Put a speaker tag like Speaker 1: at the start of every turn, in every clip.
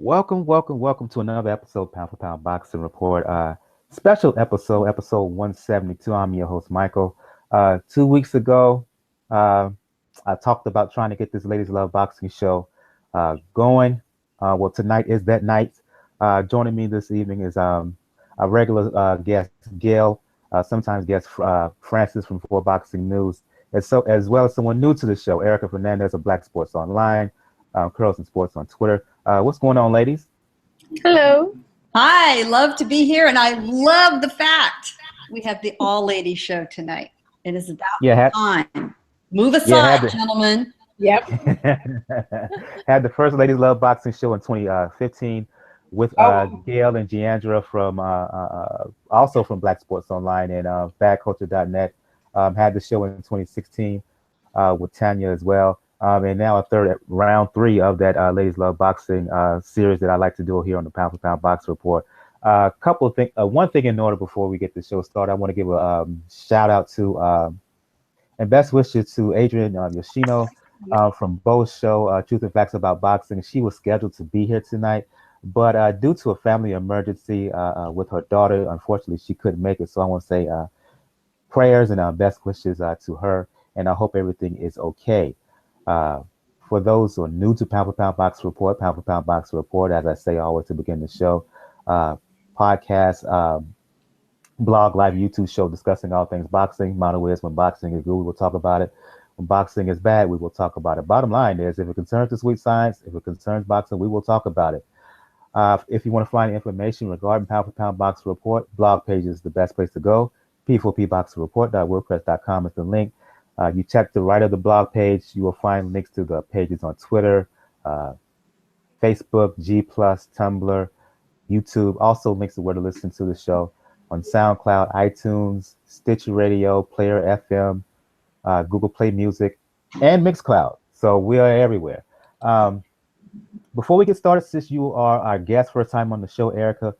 Speaker 1: Welcome to another episode, Pound for Pound Boxing Report. Special episode 172. I'm your host, Michael. 2 weeks ago, uh, I talked about trying to get this Ladies Love Boxing show going. Well, tonight is that night. Joining me this evening is a regular guest, Gail, sometimes guest Francis from Four Boxing News, as well as someone new to the show, Erica Fernandez of Black Sports Online, Curls and Sports on Twitter. What's going on, ladies?
Speaker 2: Hello.
Speaker 3: Hi, love to be here, and I love the fact we have the all-ladies show tonight. It is about time. Move aside, gentlemen.
Speaker 2: Yep.
Speaker 1: Had the first Ladies Love Boxing show in 2015 with Gail and Giandra from also from Black Sports Online and badculture.net. Had the show in 2016 with Tanya as well. And now round three of that Ladies Love Boxing series that I like to do here on the Pound for Pound Box Report. Couple of things, one thing in order before we get the show started, I want to give a shout out to and best wishes to Adrian Yoshino from Bo's show, Truth and Facts About Boxing. She was scheduled to be here tonight, but due to a family emergency with her daughter, unfortunately, she couldn't make it. So I want to say prayers and best wishes to her, and I hope everything is okay. For those who are new to Pound for Pound Box Report, Pound for Pound Box Report, as I say always to begin the show, podcast, blog, live YouTube show discussing all things boxing. Motto is, when boxing is good, we will talk about it. When boxing is bad, we will talk about it. Bottom line is, if it concerns the sweet science, if it concerns boxing, we will talk about it. If you want to find information regarding Pound for Pound Box Report, blog page is the best place to go. P4pboxingreport.wordpress.com is the link. You check the right of the blog page, you will find links to the pages on Twitter, Facebook, G+, Tumblr, YouTube, also links to where to listen to the show on SoundCloud, iTunes, Stitcher Radio, Player FM, Google Play Music, and Mixcloud. So we are everywhere. Before we get started, since you are our guest first time on the show, Erica,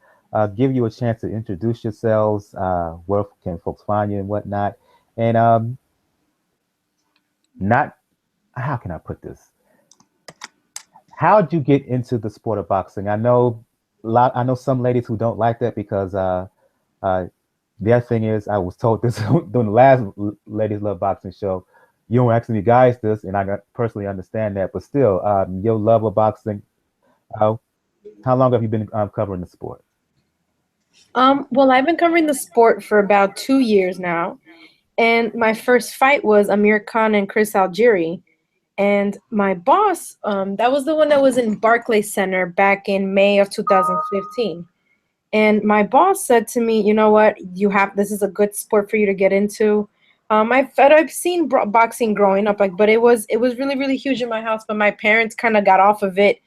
Speaker 1: give you a chance to introduce yourselves, where can folks find you and whatnot, and not, how can I put this? How'd you get into the sport of boxing? I know some ladies who don't like that because the other thing is, I was told this during the last Ladies Love Boxing show. You don't ask any guys this, and I personally understand that, but still, your love of boxing. How long have you been covering the sport?
Speaker 2: Well, I've been covering the sport for about 2 years now. And my first fight was Amir Khan and Chris Algieri. And my boss, that was the one that was in Barclays Center back in May of 2015. And my boss said to me, you know what, this is a good sport for you to get into. I've seen boxing growing up, but it was really, really huge in my house. But my parents kind of got off of it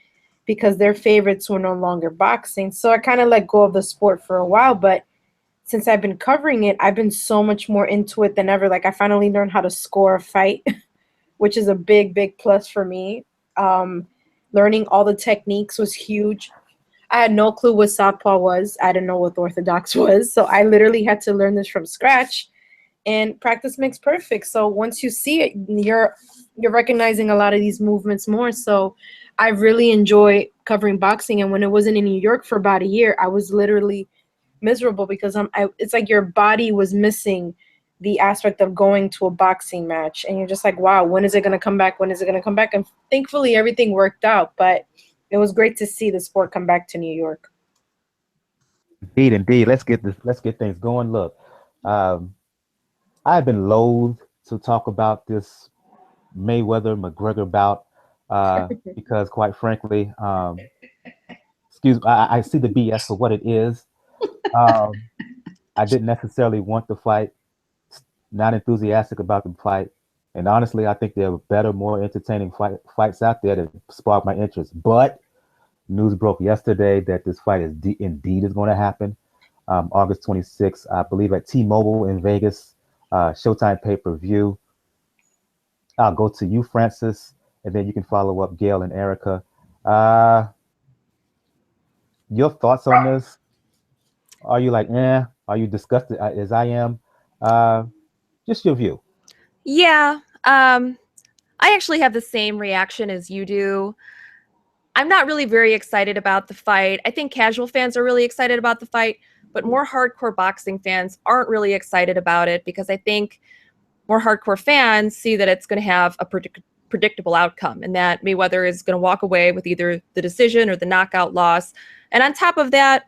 Speaker 2: because their favorites were no longer boxing. So I kind of let go of the sport for a while. But since I've been covering it, I've been so much more into it than ever. Like, I finally learned how to score a fight, which is a big, big plus for me. Learning all the techniques was huge. I had no clue what southpaw was. I didn't know what orthodox was. So I literally had to learn this from scratch, and practice makes perfect. So once you see it, you're recognizing a lot of these movements more. So I really enjoy covering boxing. And when it wasn't in New York for about a year, I was literally miserable because it's like your body was missing the aspect of going to a boxing match, and you're just like, wow, when is it going to come back? When is it going to come back? And thankfully everything worked out, but it was great to see the sport come back to New York.
Speaker 1: Indeed. Let's get things going. Look, I've been loath to talk about this Mayweather-McGregor bout because, quite frankly, I see the BS for what it is. I didn't necessarily want the fight, not enthusiastic about the fight, and honestly, I think there are better, more entertaining fights out there that spark my interest. But news broke yesterday that this fight is indeed going to happen, August 26th, I believe, at T-Mobile in Vegas, Showtime pay-per-view. I'll go to you, Francis, and then you can follow up Gail and Erica. Your thoughts on this? Are you like, Are you disgusted as I am? Just your view.
Speaker 4: Yeah. I actually have the same reaction as you do. I'm not really very excited about the fight. I think casual fans are really excited about the fight, but more hardcore boxing fans aren't really excited about it because I think more hardcore fans see that it's going to have a predictable outcome and that Mayweather is going to walk away with either the decision or the knockout loss. And on top of that,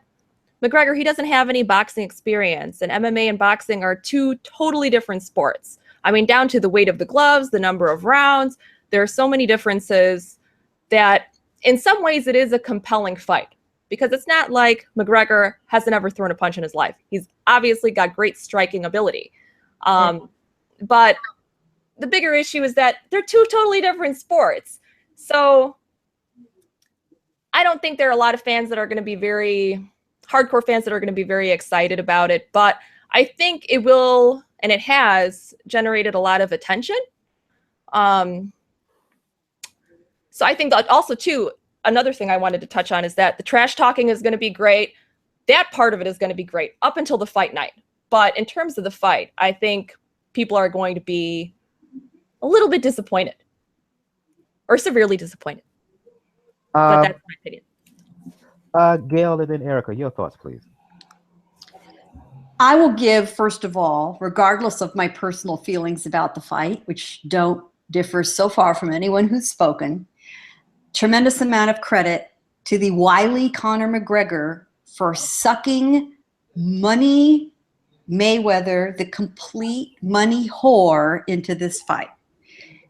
Speaker 4: McGregor, he doesn't have any boxing experience, and MMA and boxing are two totally different sports. I mean, down to the weight of the gloves, the number of rounds, there are so many differences that in some ways it is a compelling fight because it's not like McGregor hasn't ever thrown a punch in his life. He's obviously got great striking ability. But the bigger issue is that they're two totally different sports. So I don't think there are a lot of fans that are going to be hardcore fans that are going to be very excited about it. But I think it will, and it has generated a lot of attention. So I think that also, too, another thing I wanted to touch on is that the trash talking is going to be great. That part of it is going to be great up until the fight night. But in terms of the fight, I think people are going to be a little bit disappointed or severely disappointed. But that's my opinion.
Speaker 1: Gail and then Erica, your thoughts, please.
Speaker 3: I will give, first of all, regardless of my personal feelings about the fight, which don't differ so far from anyone who's spoken, tremendous amount of credit to the wily Conor McGregor for sucking money Mayweather, the complete money whore, into this fight.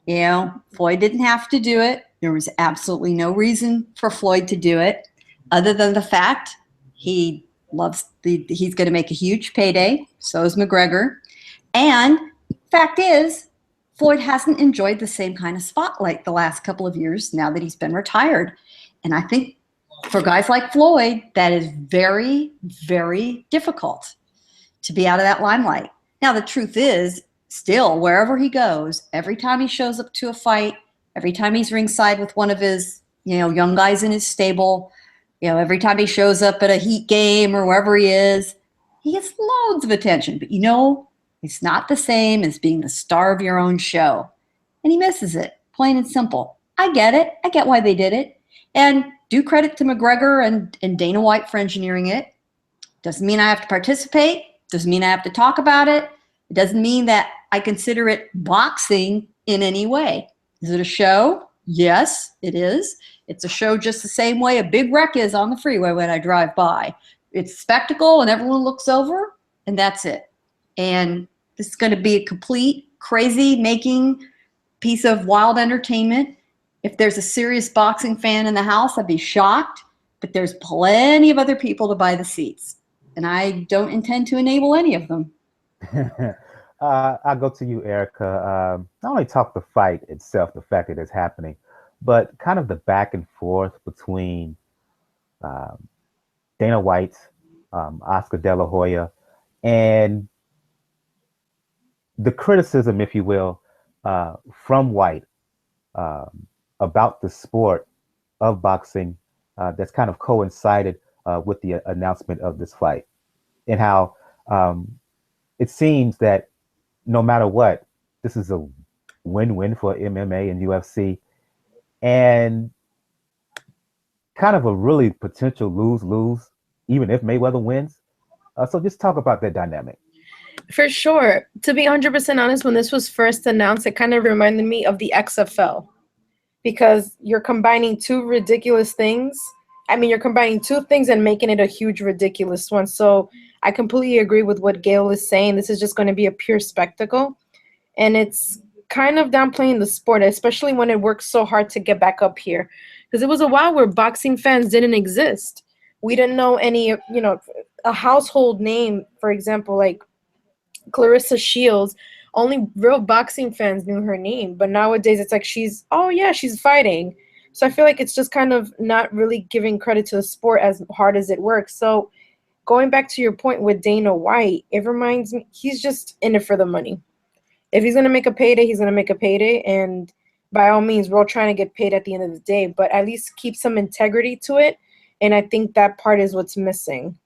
Speaker 3: You know, Floyd didn't have to do it. There was absolutely no reason for Floyd to do it other than the fact he's going to make a huge payday. So is McGregor. And fact is, Floyd hasn't enjoyed the same kind of spotlight the last couple of years now that he's been retired. And I think for guys like Floyd, that is very, very difficult to be out of that limelight. Now, the truth is, still, wherever he goes, every time he shows up to a fight, every time he's ringside with one of his, young guys in his stable, every time he shows up at a Heat game or wherever he is, he gets loads of attention. But it's not the same as being the star of your own show. And he misses it, plain and simple. I get it. I get why they did it. And due credit to McGregor and Dana White for engineering it. Doesn't mean I have to participate. Doesn't mean I have to talk about it. It doesn't mean that I consider it boxing in any way. Is it a show? Yes, it is. It's a show just the same way a big wreck is on the freeway when I drive by. It's spectacle and everyone looks over and that's it. And this is going to be a complete crazy making piece of wild entertainment. If there's a serious boxing fan in the house, I'd be shocked, but there's plenty of other people to buy the seats. And I don't intend to enable any of them.
Speaker 1: I'll go to you, Erica. Not only talk the fight itself, the fact that it's happening, but kind of the back and forth between Dana White, Oscar De La Hoya, and the criticism, if you will, from White about the sport of boxing that's kind of coincided with the announcement of this fight, and how it seems that no matter what, this is a win-win for MMA and UFC, and kind of a really potential lose-lose, even if Mayweather wins. So just talk about that dynamic.
Speaker 2: For sure. To be 100% honest, when this was first announced, it kind of reminded me of the XFL, because you're combining two ridiculous things. I mean, you're combining two things and making it a huge, ridiculous one. So I completely agree with what Gail is saying. This is just going to be a pure spectacle. And it's kind of downplaying the sport, especially when it works so hard to get back up here. Because it was a while where boxing fans didn't exist. We didn't know any, a household name, for example, like Claressa Shields. Only real boxing fans knew her name. But nowadays it's like she's fighting. So I feel like it's just kind of not really giving credit to the sport as hard as it works. So going back to your point with Dana White, it reminds me, he's just in it for the money. If he's going to make a payday, he's going to make a payday. And by all means, we're all trying to get paid at the end of the day. But at least keep some integrity to it. And I think that part is what's missing.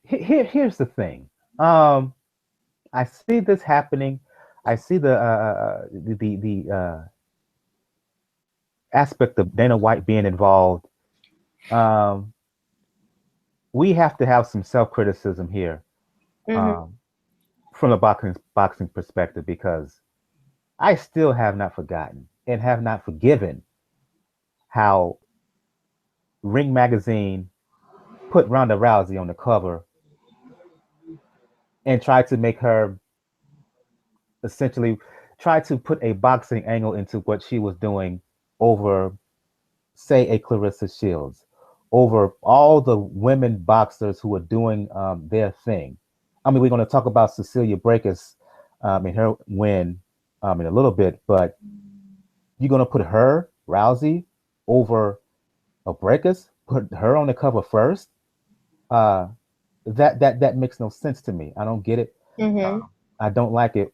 Speaker 1: Here's the thing. I see this happening. I see the aspect of Dana White being involved, we have to have some self-criticism here, from a boxing perspective, because I still have not forgotten and have not forgiven how Ring Magazine put Ronda Rousey on the cover and tried to make her essentially try to put a boxing angle into what she was doing over, say, a Claressa Shields, over all the women boxers who are doing their thing. I mean, we're going to talk about Cecilia Breakhus and her win in a little bit, but you're going to put her, Rousey, over a Breakhus, put her on the cover first? That makes no sense to me. I don't get it. I don't like it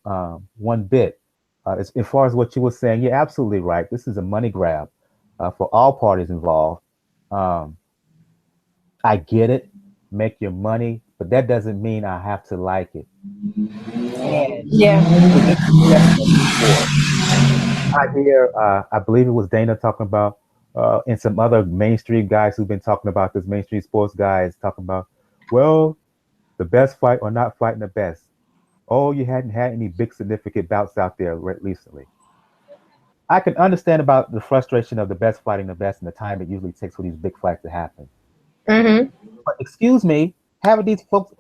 Speaker 1: one bit. As far as what you were saying, you're absolutely right. This is a money grab for all parties involved. I get it. Make your money, but that doesn't mean I have to like it. And
Speaker 2: Yeah.
Speaker 1: I hear, I believe it was Dana talking about, and some other mainstream guys who've been talking about this, mainstream sports guys talking about, well, the best fight or not fighting the best. Oh, you hadn't had any big significant bouts out there recently. I can understand about the frustration of the best fighting the best and the time it usually takes for these big fights to happen. But excuse me, having these folks,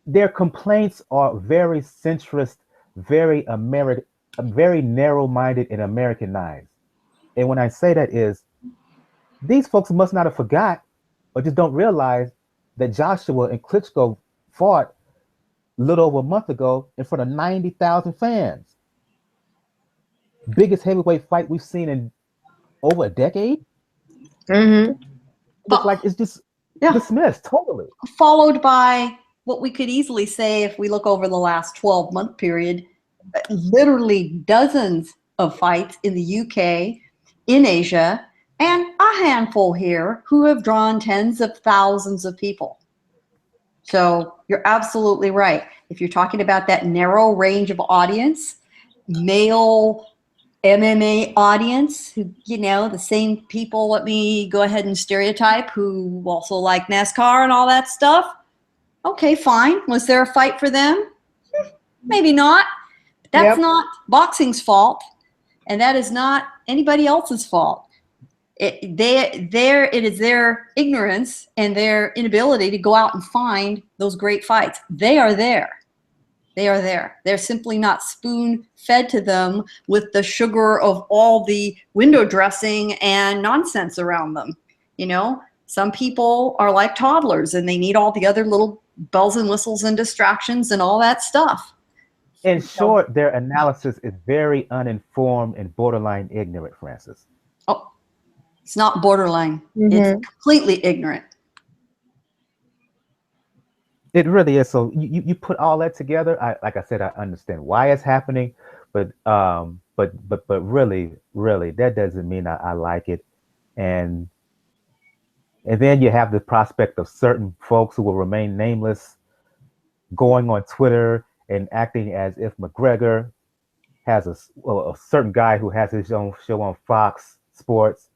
Speaker 1: their complaints are very centrist, very American, very narrow-minded and Americanized. And when I say that is, these folks must not have forgot or just don't realize that Joshua and Klitschko fought a little over a month ago in front of 90,000 fans. Biggest heavyweight fight we've seen in over a decade. Looks like it's just dismissed totally.
Speaker 3: Followed by what we could easily say, if we look over the last 12-month period, literally dozens of fights in the UK, in Asia, and a handful here who have drawn tens of thousands of people. So you're absolutely right. If you're talking about that narrow range of audience, male MMA audience, who, you know, the same people, let me go ahead and stereotype, who also like NASCAR and all that stuff. Okay, fine. Was there a fight for them? Maybe not. But that's not boxing's fault, and that is not anybody else's fault. It is their ignorance and their inability to go out and find those great fights. They are there. They are there. They're simply not spoon-fed to them with the sugar of all the window dressing and nonsense around them. You know, some people are like toddlers and they need all the other little bells and whistles and distractions and all that stuff.
Speaker 1: In short, their analysis is very uninformed and borderline ignorant, Francis.
Speaker 3: Oh, it's not borderline. It's completely ignorant.
Speaker 1: It really is. So you put all that together. Like I said, I understand why it's happening, but really, that doesn't mean I like it. And then you have the prospect of certain folks who will remain nameless going on Twitter and acting as if McGregor has a certain guy who has his own show on Fox Sports,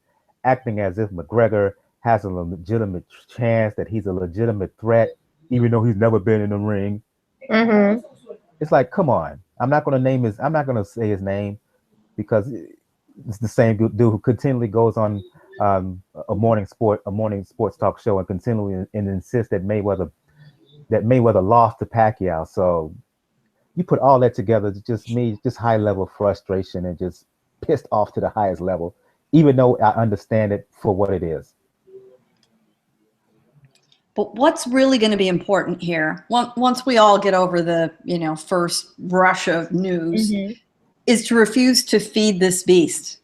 Speaker 1: acting as if McGregor has a legitimate chance, that he's a legitimate threat, even though he's never been in the ring. It's like, come on. I'm not going to say his name, because it's the same dude who continually goes on a morning sports talk show and continually and insists that Mayweather lost to Pacquiao. So you put all that together, just high level frustration and just pissed off to the highest level, even though I understand it for what it is.
Speaker 3: But what's really going to be important here, once we all get over the first rush of news, is to refuse to feed this beast,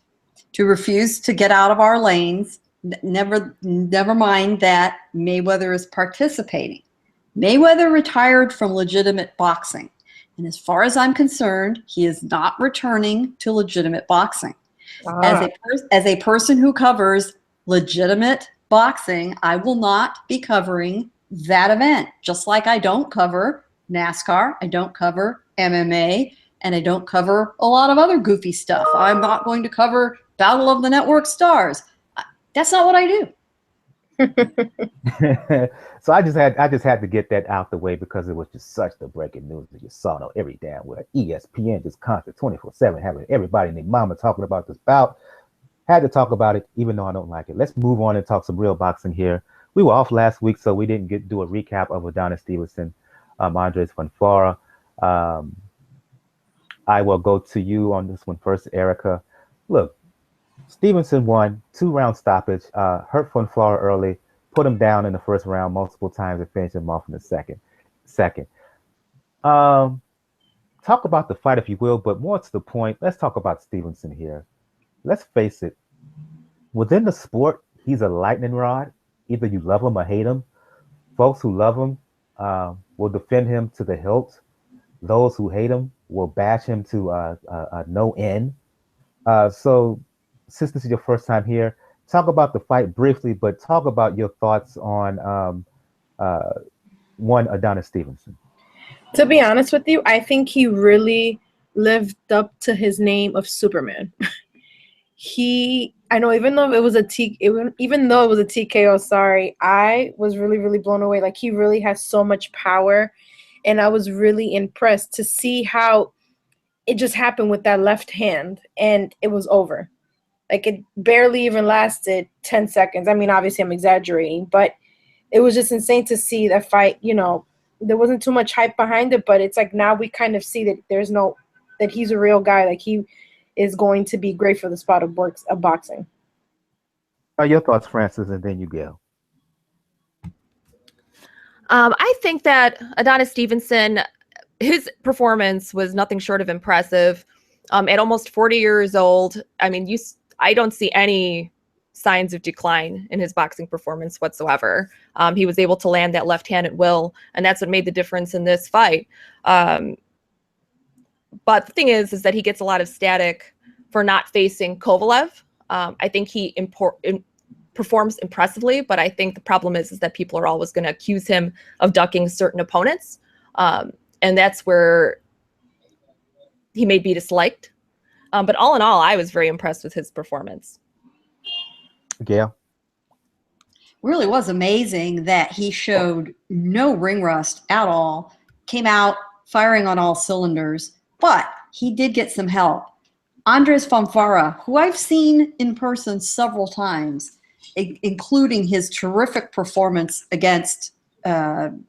Speaker 3: to refuse to get out of our lanes. Never mind that Mayweather is participating. Mayweather retired from legitimate boxing, and as far as I'm concerned, he is not returning to legitimate boxing. As a person who covers legitimate boxing, I will not be covering that event. Just like I don't cover NASCAR, I don't cover MMA, and I don't cover a lot of other goofy stuff. I'm not going to cover battle of the network stars. That's not what I do.
Speaker 1: So I just had to get that out the way because it was just such the breaking news that you saw no every damn where ESPN just constant 24/7 having everybody and their mama talking about this bout. Had to talk about it even though I don't like it. Let's move on and talk some real boxing here. We were off last week, so we didn't do a recap of Adonis Stevenson, Andrzej Fonfara. I will go to you on this one first, Erica. Look, Stevenson won 2-round stoppage, hurt Fonfara early, put him down in the first round multiple times and finished him off in the second. Talk about the fight if you will, but more to the point, let's talk about Stevenson here. Let's face it, within the sport, he's a lightning rod. Either you love him or hate him. Folks who love him will defend him to the hilt. Those who hate him will bash him to no end. So since this is your first time here, talk about the fight briefly, but talk about your thoughts on one Adonis Stevenson.
Speaker 2: To be honest with you, I think he really lived up to his name of Superman. I know even though it was a TKO, sorry, I was really, really blown away. Like, he really has so much power, and I was really impressed to see how it just happened with that left hand, and it was over. Like, it barely even lasted 10 seconds. I mean, obviously I'm exaggerating, but it was just insane to see that fight. You know, there wasn't too much hype behind it, but it's like now we kind of see that that he's a real guy. Like, he is going to be great for the sport of boxing.
Speaker 1: Your thoughts, Francis, and then you go.
Speaker 4: I think that Adonis Stevenson, his performance was nothing short of impressive. At almost 40 years old, I mean, I don't see any signs of decline in his boxing performance whatsoever. He was able to land that left hand at will, and that's what made the difference in this fight. But the thing is that he gets a lot of static for not facing Kovalev. I think he performs impressively, but I think the problem is that people are always going to accuse him of ducking certain opponents. And that's where he may be disliked. But all in all, I was very impressed with his performance.
Speaker 1: Yeah.
Speaker 3: Really was amazing that he showed no ring rust at all, came out firing on all cylinders, but he did get some help. Andrzej Fonfara, who I've seen in person several times, including his terrific performance against everybody's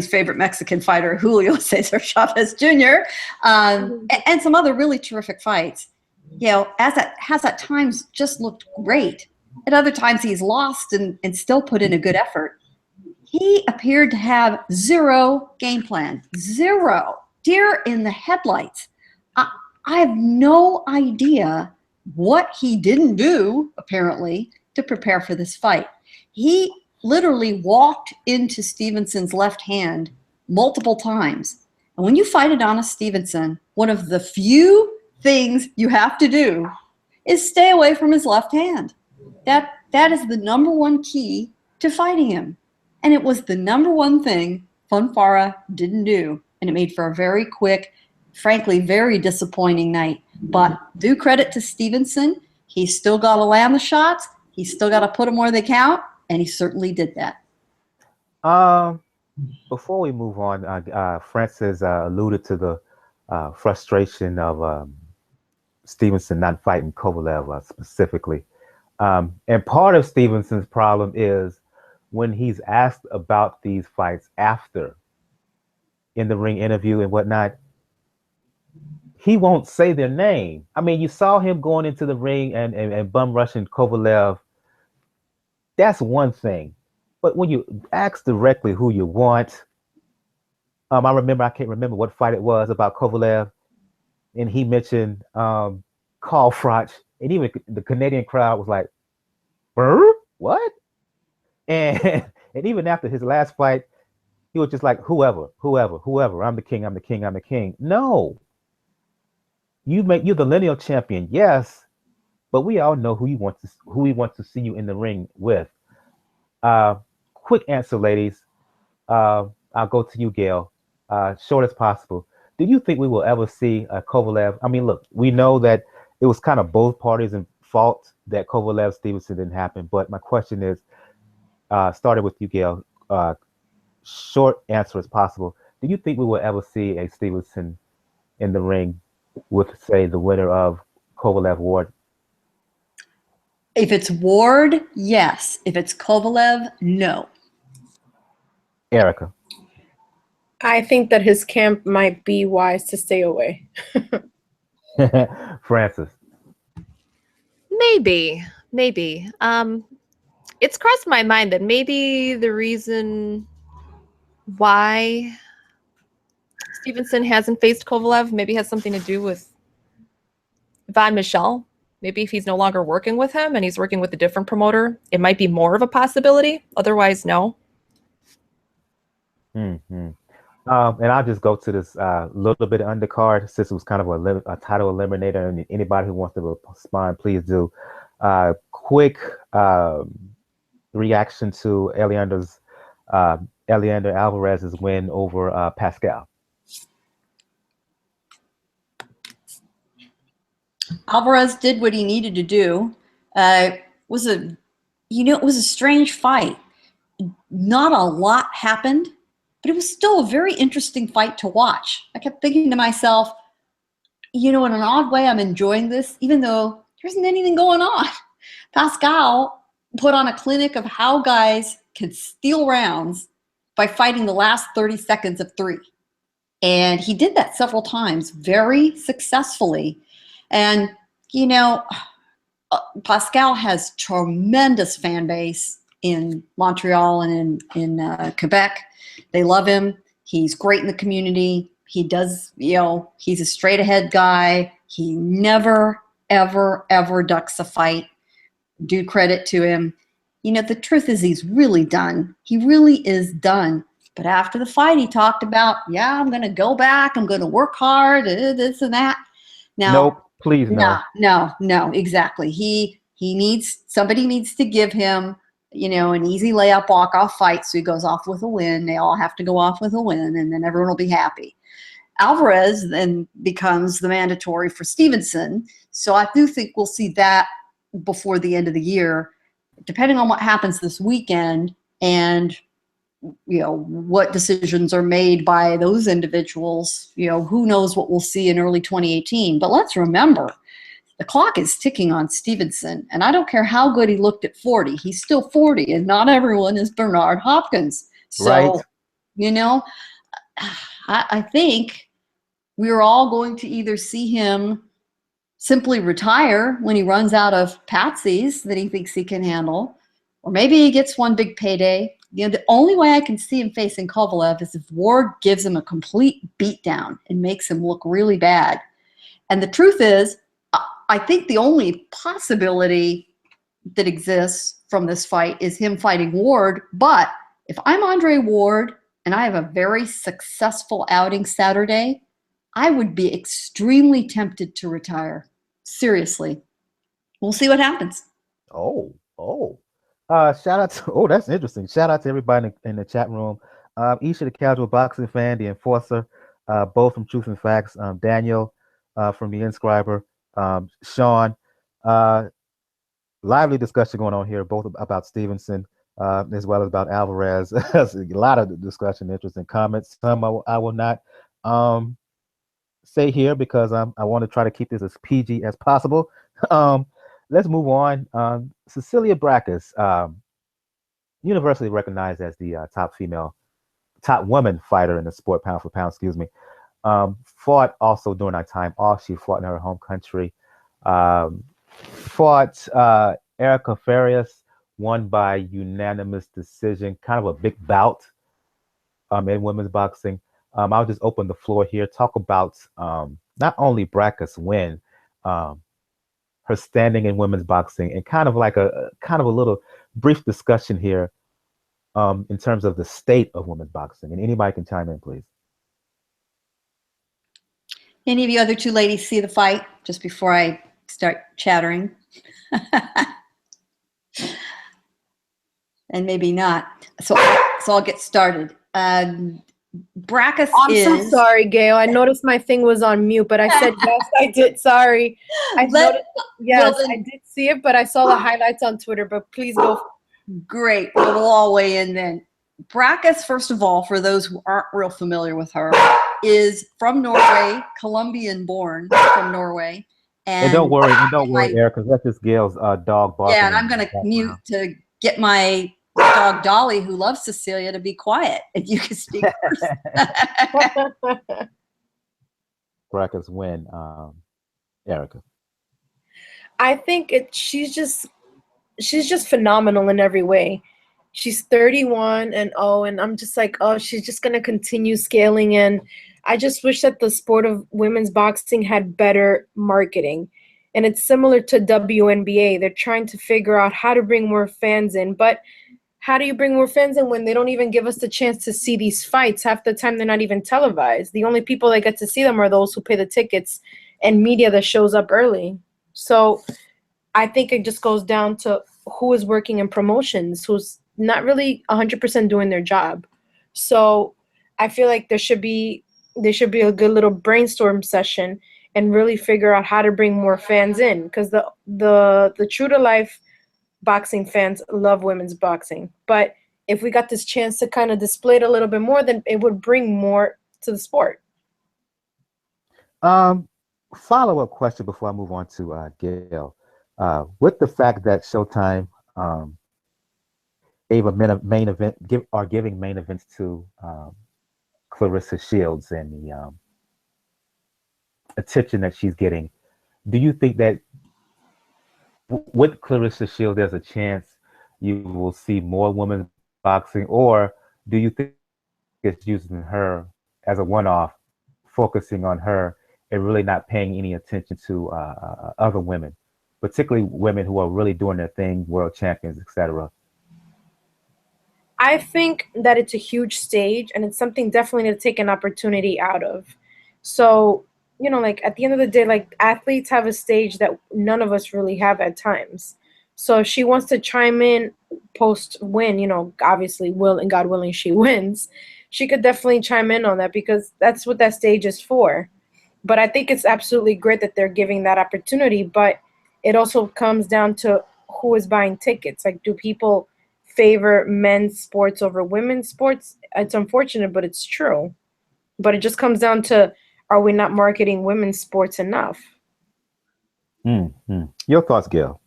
Speaker 3: favorite Mexican fighter, Julio Cesar Chavez Jr., and some other really terrific fights. You know, has at times just looked great. At other times he's lost and still put in a good effort. He appeared to have zero game plan, zero, deer in the headlights. I have no idea what he didn't do, apparently, to prepare for this fight. He literally walked into Stevenson's left hand multiple times. And when you fight Adonis Stevenson, one of the few things you have to do is stay away from his left hand. That is the number one key to fighting him. And it was the number one thing Fonfara didn't do. And it made for a very quick, frankly, very disappointing night. But due credit to Stevenson, he's still got to land the shots. He's still got to put them where they count. And he certainly did that.
Speaker 1: Before we move on, Francis alluded to the frustration of Stevenson not fighting Kovalev specifically. And part of Stevenson's problem is when he's asked about these fights after in the ring interview and whatnot, he won't say their name. I mean, you saw him going into the ring and bum rushing Kovalev. That's one thing. But when you ask directly who you want, I can't remember what fight it was about Kovalev, and he mentioned Carl Froch, and even the Canadian crowd was like, "Brr? What?" And even after his last fight, he was just like, whoever, I'm the king. No. You're the lineal champion, yes, but we all know who he wants to see you in the ring with. Quick answer, ladies. I'll go to you, Gail. Short as possible. Do you think we will ever see Kovalev? I mean, look, we know that it was kind of both parties' fault that Kovalev Stevenson didn't happen. But my question is, started with you, Gail. Short answer as possible. Do you think we will ever see a Stevenson in the ring with, say, the winner of Kovalev Ward?
Speaker 3: If it's Ward, yes. If it's Kovalev, no.
Speaker 1: Erica.
Speaker 2: I think that his camp might be wise to stay away.
Speaker 1: Francis.
Speaker 4: Maybe. It's crossed my mind that maybe the reason why Stevenson hasn't faced Kovalev maybe has something to do with Von Michel. Maybe if he's no longer working with him and he's working with a different promoter, it might be more of a possibility. Otherwise, no.
Speaker 1: Mm-hmm. And I'll just go to this little bit of undercard, since it was kind of a title eliminator, and anybody who wants to respond, please do. Quick reaction to Eleider Alvarez's win over Pascal.
Speaker 3: Alvarez did what he needed to do. It was a strange fight. Not a lot happened, but it was still a very interesting fight to watch. I kept thinking to myself, in an odd way, I'm enjoying this, even though there isn't anything going on. Pascal put on a clinic of how guys can steal rounds by fighting the last 30 seconds of 3. And he did that several times very successfully. And, Pascal has tremendous fan base in Montreal and in Quebec. They love him. He's great in the community. He does, he's a straight ahead guy. He never, ever, ever ducks a fight. Due credit to him. The truth is he's really done. He really is done. But after the fight, he talked about, I'm going to go back. I'm going to work hard, this and that. Now,
Speaker 1: nope, please no.
Speaker 3: No, exactly. Somebody needs to give him, an easy layup walk-off fight, so he goes off with a win. They all have to go off with a win, and then everyone will be happy. Alvarez then becomes the mandatory for Stevenson, so I do think we'll see that before the end of the year, depending on what happens this weekend and what decisions are made by those individuals. Who knows what we'll see in early 2018. But let's remember, the clock is ticking on Stevenson, and I don't care how good he looked at 40. He's still 40, and not everyone is Bernard Hopkins. So,
Speaker 1: right.
Speaker 3: I think we're all going to either see him simply retire when he runs out of patsies that he thinks he can handle, or maybe he gets one big payday. The only way I can see him facing Kovalev is if Ward gives him a complete beatdown and makes him look really bad. And the truth is, I think the only possibility that exists from this fight is him fighting Ward. But if I'm Andre Ward and I have a very successful outing Saturday, I would be extremely tempted to retire. Seriously. We'll see what happens.
Speaker 1: Shout out to, that's interesting. Shout out to everybody in the chat room. Isha, the casual boxing fan, the enforcer, both from Truth and Facts, Daniel from the Inscriber, Sean. Lively discussion going on here, both about Stevenson as well as about Alvarez. A lot of discussion, interesting comments. Some I will not say here because I want to try to keep this as PG as possible. Let's move on. Cecilia Breakhus, universally recognized as the top woman fighter in the sport, pound for pound, fought also during our time off. She fought in her home country. Fought Erica Farias, won by unanimous decision, kind of a big bout in women's boxing. I'll just open the floor here, talk about not only Breakhus' win, her standing in women's boxing, and kind of a little brief discussion here in terms of the state of women's boxing. And anybody can chime in, please.
Speaker 3: Any of you other two ladies see the fight just before I start chattering? And maybe not. So I'll get started. Breakhus
Speaker 2: I'm
Speaker 3: is.
Speaker 2: so sorry, Gail. I noticed my thing was on mute, but I said yes, I did. Sorry. Yes, I did see it, but I saw the highlights on Twitter. But please go.
Speaker 3: Great. Well, we'll all weigh in then. Breakhus, first of all, for those who aren't real familiar with her, is from Norway, Colombian-born from Norway.
Speaker 1: And don't worry, Eric, because that's just Gail's dog barking.
Speaker 3: Yeah, and I'm going to mute to get my dog Dolly, who loves Cecilia, to be quiet. If you can speak first.
Speaker 1: Breakhus win, Erica.
Speaker 2: I think she's just phenomenal in every way. She's 31 and I'm just like, she's just going to continue scaling. And I just wish that the sport of women's boxing had better marketing. And it's similar to WNBA. They're trying to figure out how to bring more fans in. But how do you bring more fans in when they don't even give us the chance to see these fights? Half the time they're not even televised. The only people that get to see them are those who pay the tickets and media that shows up early. So I think it just goes down to who is working in promotions, who's not really 100% doing their job. So I feel like there should be a good little brainstorm session and really figure out how to bring more fans in, because the true to life boxing fans love women's boxing. But if we got this chance to kind of display it a little bit more, then it would bring more to the sport.
Speaker 1: Follow-up question before I move on to Gail. With the fact that Showtime gave a main event, are giving main events to Claressa Shields and the attention that she's getting, do you think that with Claressa Shields there's a chance you will see more women's boxing, or do you think it's using her as a one-off, focusing on her and really not paying any attention to other women, particularly women who are really doing their thing, world champions, etc.?
Speaker 2: I think that it's a huge stage, and it's something definitely to take an opportunity out of. So, like at the end of the day, like athletes have a stage that none of us really have at times. So if she wants to chime in post-win, obviously God willing she wins, she could definitely chime in on that, because that's what that stage is for. But I think it's absolutely great that they're giving that opportunity, but it also comes down to who is buying tickets. Like, do people favor men's sports over women's sports? It's unfortunate, but it's true. But it just comes down to, are we not marketing women's sports enough?
Speaker 1: Mm-hmm. Your thoughts, Gail?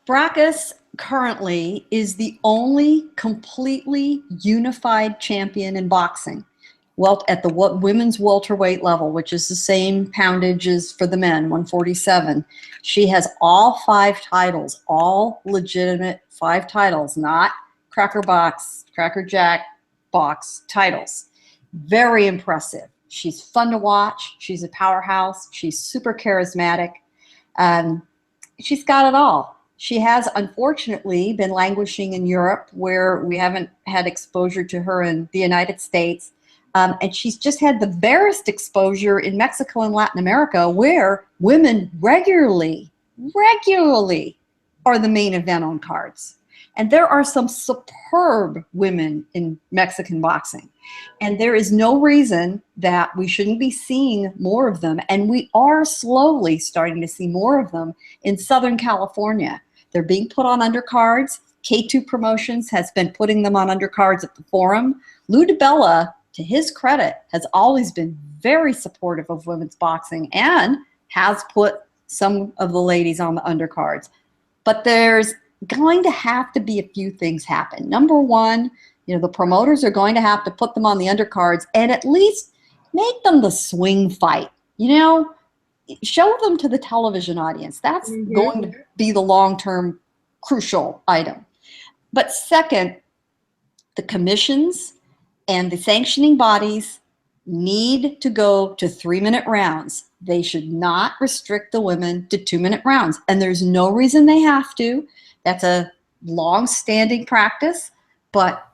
Speaker 3: Breakhus currently is the only completely unified champion in boxing. Well, at the women's welterweight level, which is the same poundage as for the men, 147. She has all 5 titles, all legitimate 5 titles, not Cracker Jack box titles. Very impressive. She's fun to watch. She's a powerhouse. She's super charismatic. She's got it all. She has, unfortunately, been languishing in Europe, where we haven't had exposure to her in the United States. And she's just had the barest exposure in Mexico and Latin America, where women regularly are the main event on cards. And there are some superb women in Mexican boxing. And there is no reason that we shouldn't be seeing more of them. And we are slowly starting to see more of them in Southern California. They're being put on undercards. K2 Promotions has been putting them on undercards at the Forum. Lou DiBella, to his credit, has always been very supportive of women's boxing and has put some of the ladies on the undercards. But there's going to have to be a few things happen. Number one, the promoters are going to have to put them on the undercards and at least make them the swing fight. Show them to the television audience. That's going to be the long-term crucial item. But second, the commissions and the sanctioning bodies need to go to 3-minute rounds. They should not restrict the women to 2-minute rounds. And there's no reason they have to. That's a long-standing practice. But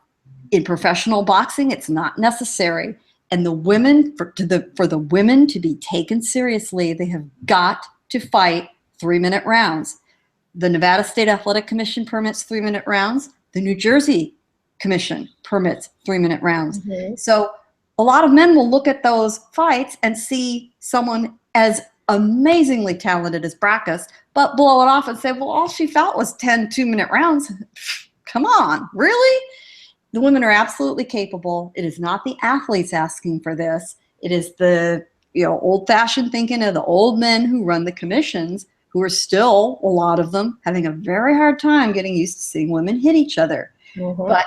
Speaker 3: in professional boxing, it's not necessary. And the women, for the women to be taken seriously, they have got to fight 3-minute rounds. The Nevada State Athletic Commission permits 3-minute rounds. The New Jersey commission permits 3-minute rounds. So a lot of men will look at those fights and see someone as amazingly talented as Breakhus, but blow it off and say, well, all she fought was 10 2-minute rounds. Come on, really? The women are absolutely capable. It is not the athletes asking for this. It is the old-fashioned thinking of the old men who run the commissions, who are still, a lot of them, having a very hard time getting used to seeing women hit each other. But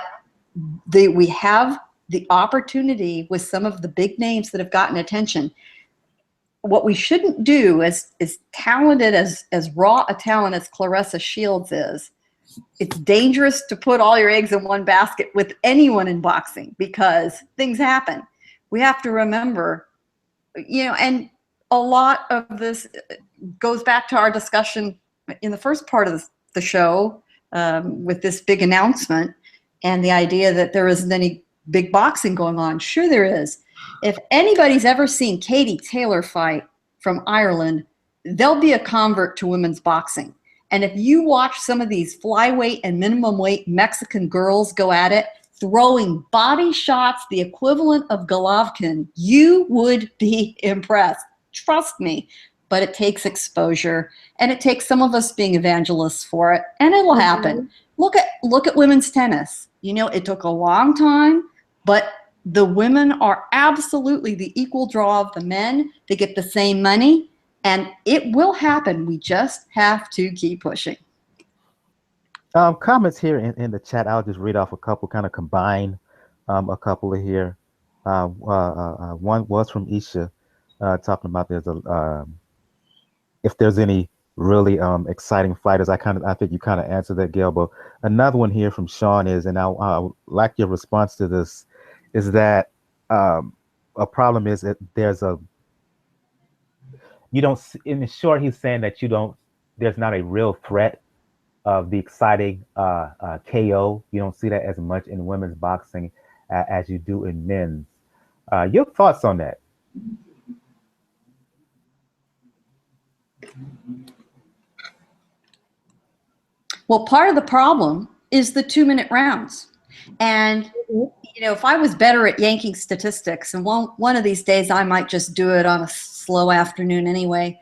Speaker 3: we have the opportunity with some of the big names that have gotten attention. What we shouldn't do, as talented as raw a talent as Claressa Shields is, it's dangerous to put all your eggs in one basket with anyone in boxing, because things happen. We have to remember, and a lot of this goes back to our discussion in the first part of the show with this big announcement and the idea that there isn't any big boxing going on. Sure there is. If anybody's ever seen Katie Taylor fight from Ireland, they'll be a convert to women's boxing. And if you watch some of these flyweight and minimum weight Mexican girls go at it, throwing body shots the equivalent of Golovkin, you would be impressed. Trust me. But it takes exposure, and it takes some of us being evangelists for it, and it'll happen. Look at women's tennis. It took a long time, but the women are absolutely the equal draw of the men. They get the same money, and it will happen. We just have to keep pushing.
Speaker 1: Comments here in the chat. I'll just read off a couple, kind of combine a couple of here. One was from Isha, talking about if there's any really exciting fighters. I think you kind of answered that, Gail. But another one here from Sean is, and I like your response to this, is that a problem is that you don't, in short, he's saying that there's not a real threat of the exciting KO. You don't see that as much in women's boxing as you do in men's. Your thoughts on that?
Speaker 3: Well, part of the problem is the 2-minute rounds. And, if I was better at yanking statistics, and one of these days I might just do it on a slow afternoon anyway,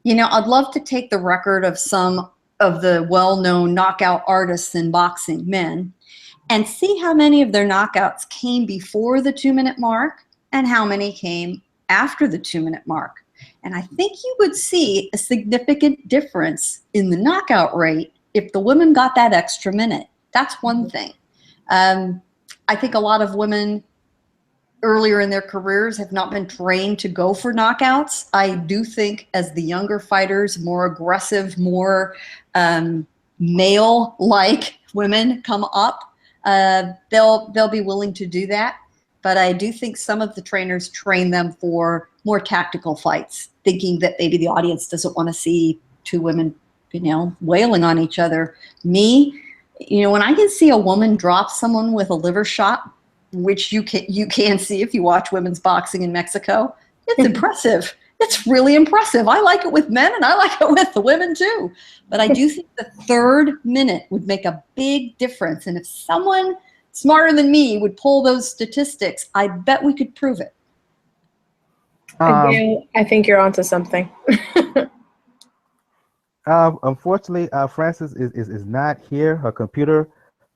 Speaker 3: I'd love to take the record of some of the well-known knockout artists in boxing, men, and see how many of their knockouts came before the 2-minute mark and how many came after the 2-minute mark. And I think you would see a significant difference in the knockout rate if the women got that extra minute. That's one thing. I think a lot of women earlier in their careers have not been trained to go for knockouts. I do think as the younger fighters, more aggressive, more male-like women come up, they'll be willing to do that. But I do think some of the trainers train them for more tactical fights, thinking that maybe the audience doesn't want to see two women, wailing on each other. Me, when I can see a woman drop someone with a liver shot, which you can see if you watch women's boxing in Mexico, it's impressive. It's really impressive. I like it with men, and I like it with the women too. But I do think the 3rd minute would make a big difference. And if someone smarter than me would pull those statistics, I bet we could prove it.
Speaker 2: I think you're onto something.
Speaker 1: Unfortunately, Frances is not here. Her computer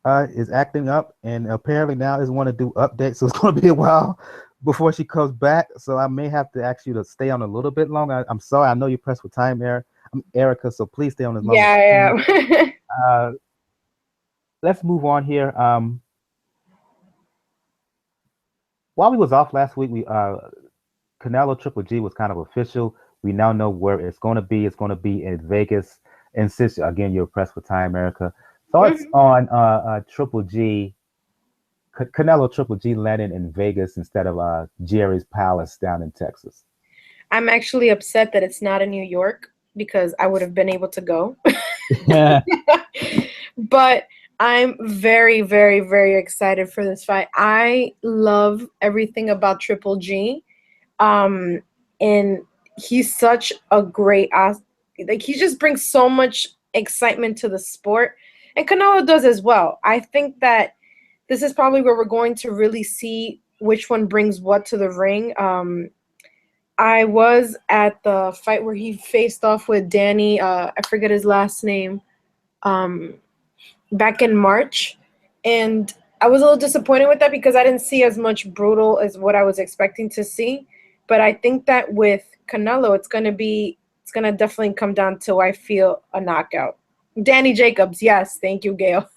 Speaker 1: is acting up, and apparently now is want to do updates. So it's going to be a while before she comes back. So I may have to ask you to stay on a little bit longer. I'm sorry. I know you're pressed for time, Erica. So please stay on as long.
Speaker 2: Yeah.
Speaker 1: Let's move on here. While we was off last week, Canelo Triple G was kind of official. We now know where it's going to be. It's going to be in Vegas. And since, again, you're pressed for time, Erica, thoughts on Triple G, Canelo Triple G landing in Vegas instead of Jerry's Palace down in Texas?
Speaker 2: I'm actually upset that it's not in New York, because I would have been able to go. But I'm very, very, very excited for this fight. I love everything about Triple G. And he's such a great, he just brings so much excitement to the sport. And Canelo does as well. I think that this is probably where we're going to really see which one brings what to the ring. I was at the fight where he faced off with Danny, I forget his last name, back in March. And I was a little disappointed with that because I didn't see as much brutal as what I was expecting to see. But I think that with Canelo, it's gonna definitely come down to, I feel, a knockout. Danny Jacobs, yes, thank you, Gail.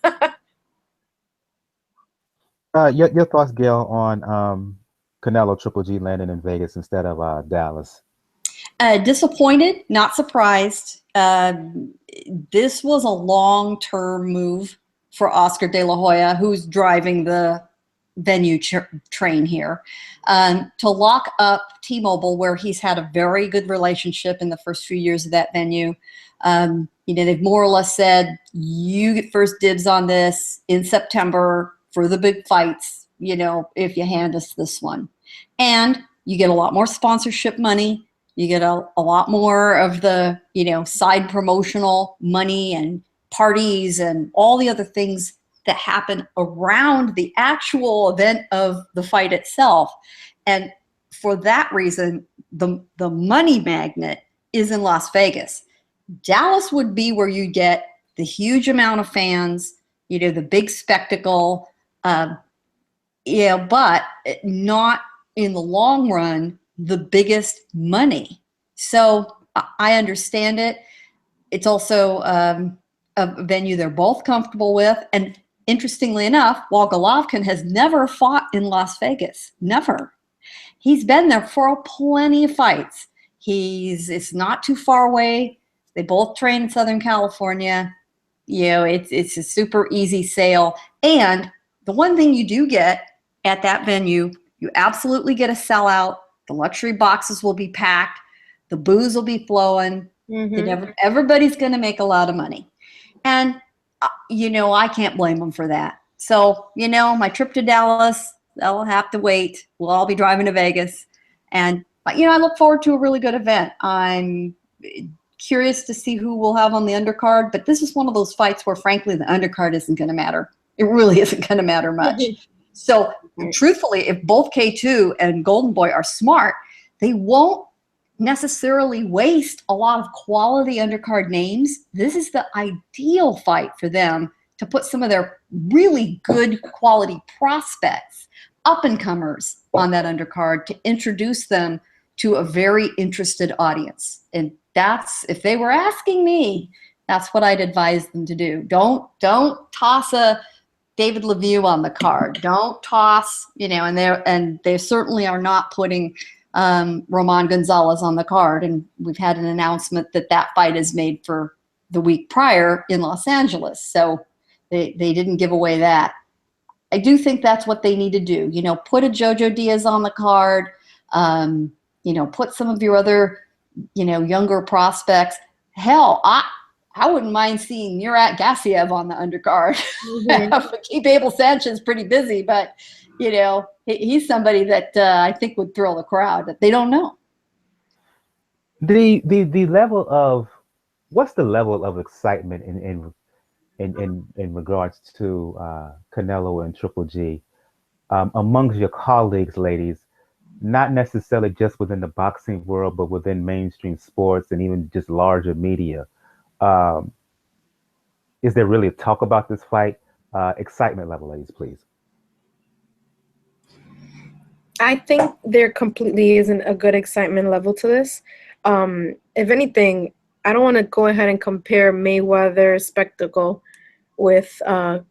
Speaker 1: Your thoughts, Gail, on Canelo Triple G landing in Vegas instead of Dallas?
Speaker 3: Disappointed, not surprised. This was a long-term move for Oscar De La Hoya, who's driving the venue train here, to lock up T-Mobile, where he's had a very good relationship in the first few years of that venue. They've more or less said, you get first dibs on this in September for the big fights, if you hand us this one. And you get a lot more sponsorship money. You get a lot more of the, side promotional money and parties and all the other things that happen around the actual event of the fight itself. And for that reason, the money magnet is in Las Vegas. Dallas would be where you get the huge amount of fans, the big spectacle, but not in the long run the biggest money. So I understand it. It's also a venue they're both comfortable with. And interestingly enough, while Golovkin has never fought in Las Vegas, never. He's been there for plenty of fights. It's not too far away. They both train in Southern California. It's a super easy sale. And the one thing you do get at that venue, you absolutely get a sellout. The luxury boxes will be packed. The booze will be flowing. Mm-hmm. Everybody's going to make a lot of money. And, I can't blame them for that. So, my trip to Dallas, I'll have to wait. We'll all be driving to Vegas. And, I look forward to a really good event. I'm curious to see who we'll have on the undercard. But this is one of those fights where, frankly, the undercard isn't going to matter. It really isn't going to matter much. So, truthfully, if both K2 and Golden Boy are smart, they won't necessarily waste a lot of quality undercard names. This is the ideal fight for them to put some of their really good quality prospects, up-and-comers on that undercard to introduce them to a very interested audience. And that's, if they were asking me, that's what I'd advise them to do. Don't toss a David Lemieux on the card. Don't toss, and they certainly are not putting Roman Gonzalez on the card. And we've had an announcement that fight is made for the week prior in Los Angeles. So they didn't give away that. I do think that's what they need to do. Put a Jojo Diaz on the card. Put some of your other, younger prospects. Hell, I wouldn't mind seeing Murat Gassiev on the undercard. Mm-hmm. Keep Abel Sanchez pretty busy, but he's somebody that I think would thrill the crowd that they don't know.
Speaker 1: The level of, what's the level of excitement in regards to Canelo and Triple G amongst your colleagues, ladies? Not necessarily just within the boxing world, but within mainstream sports and even just larger media. Is there really a talk about this fight? Excitement level, ladies, please.
Speaker 2: I think there completely isn't a good excitement level to this. If anything, I don't want to go ahead and compare Mayweather's spectacle with Conor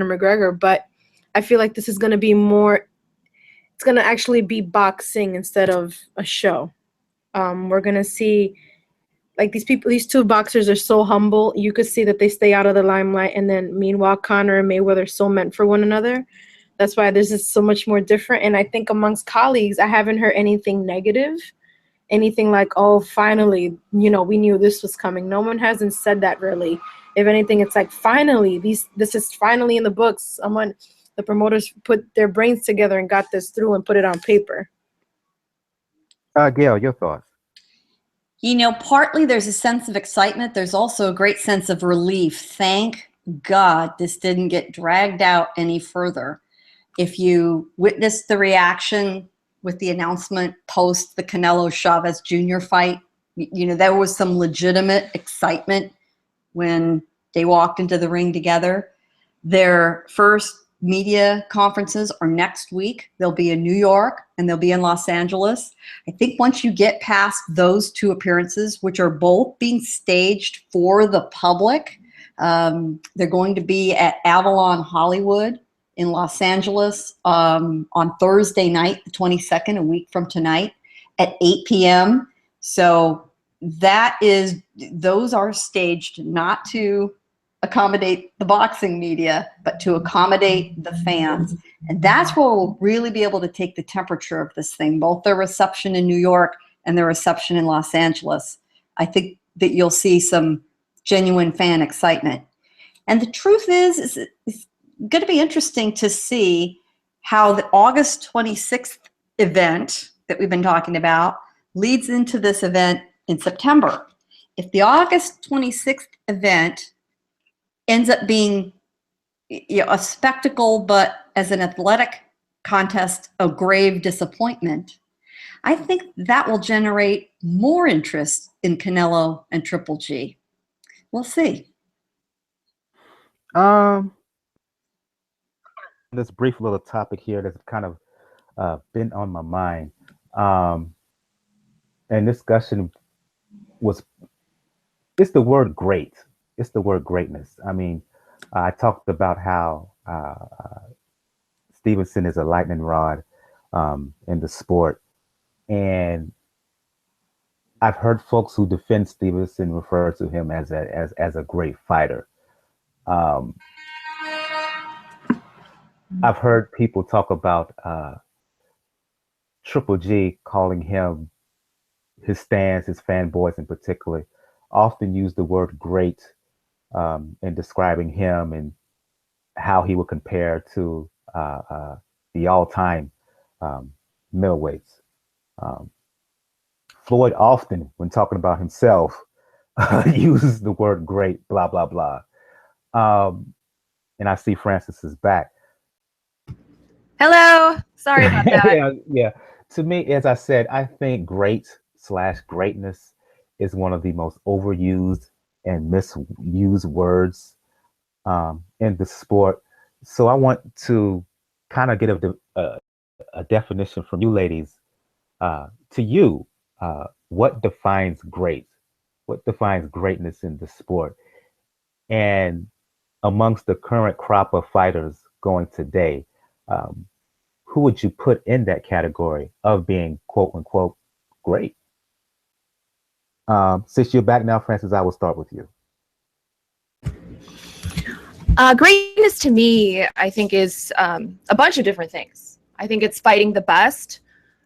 Speaker 2: McGregor, but I feel like this is going to be more. It's going to actually be boxing instead of a show. We're going to see, like, these two boxers are so humble. You could see that they stay out of the limelight, and then meanwhile, Conor and Mayweather are so meant for one another. That's why this is so much more different. And I think amongst colleagues, I haven't heard anything negative, anything like, oh, finally, we knew this was coming. No one hasn't said that really. If anything, it's like, finally, this is finally in the books. The promoters put their brains together and got this through and put it on paper.
Speaker 1: Gail, your thoughts?
Speaker 3: Partly there's a sense of excitement. There's also a great sense of relief. Thank God this didn't get dragged out any further. If you witnessed the reaction with the announcement post the Canelo Chavez Jr. fight, you know, there was some legitimate excitement when they walked into the ring together. Their first media conferences are next week. They'll be in New York and they'll be in Los Angeles. I think once you get past those two appearances, which are both being staged for the public, they're going to be at Avalon Hollywood in Los Angeles on Thursday night, the 22nd, a week from tonight at 8 p.m. So those are staged not to accommodate the boxing media, but to accommodate the fans. And that's where we'll really be able to take the temperature of this thing, both their reception in New York and their reception in Los Angeles. I think that you'll see some genuine fan excitement. And the truth is it's going to be interesting to see how the August 26th event that we've been talking about leads into this event in September. If the August 26th event ends up being, you know, a spectacle, but as an athletic contest, a grave disappointment, I think that will generate more interest in Canelo and Triple G. We'll see.
Speaker 1: This brief little topic here that's kind of been on my mind, and discussion it's the word great. It's the word greatness. I mean, I talked about how Stevenson is a lightning rod in the sport, and I've heard folks who defend Stevenson refer to him as a great fighter. I've heard people talk about Triple G, calling him, his fans, his fanboys in particular, often use the word great in describing him and how he would compare to the all-time middleweights. Floyd often, when talking about himself, uses the word great, blah, blah, blah. And I see Francis is back.
Speaker 4: Hello. Sorry about that.
Speaker 1: Yeah. To me, as I said, I think great/greatness is one of the most overused and misused words in the sport. So I want to kind of get a definition from you ladies. To you, what defines great? What defines greatness in the sport? And amongst the current crop of fighters going today, who would you put in that category of being quote unquote great? Since you're back now, Francis, I will start with you.
Speaker 4: Greatness to me, I think, is a bunch of different things. I think it's fighting the best.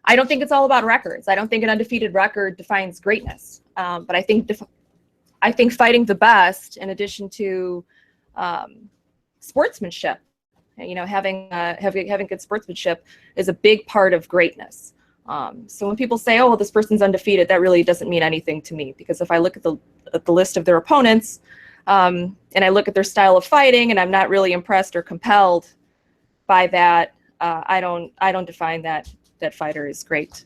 Speaker 4: I don't think it's all about records. I don't think an undefeated record defines greatness. But I think fighting the best, in addition to sportsmanship, you know, having good sportsmanship, is a big part of greatness. So when people say, "Oh, well, this person's undefeated," that really doesn't mean anything to me, because if I look at the list of their opponents, and I look at their style of fighting, and I'm not really impressed or compelled by that, I don't define that fighter is great.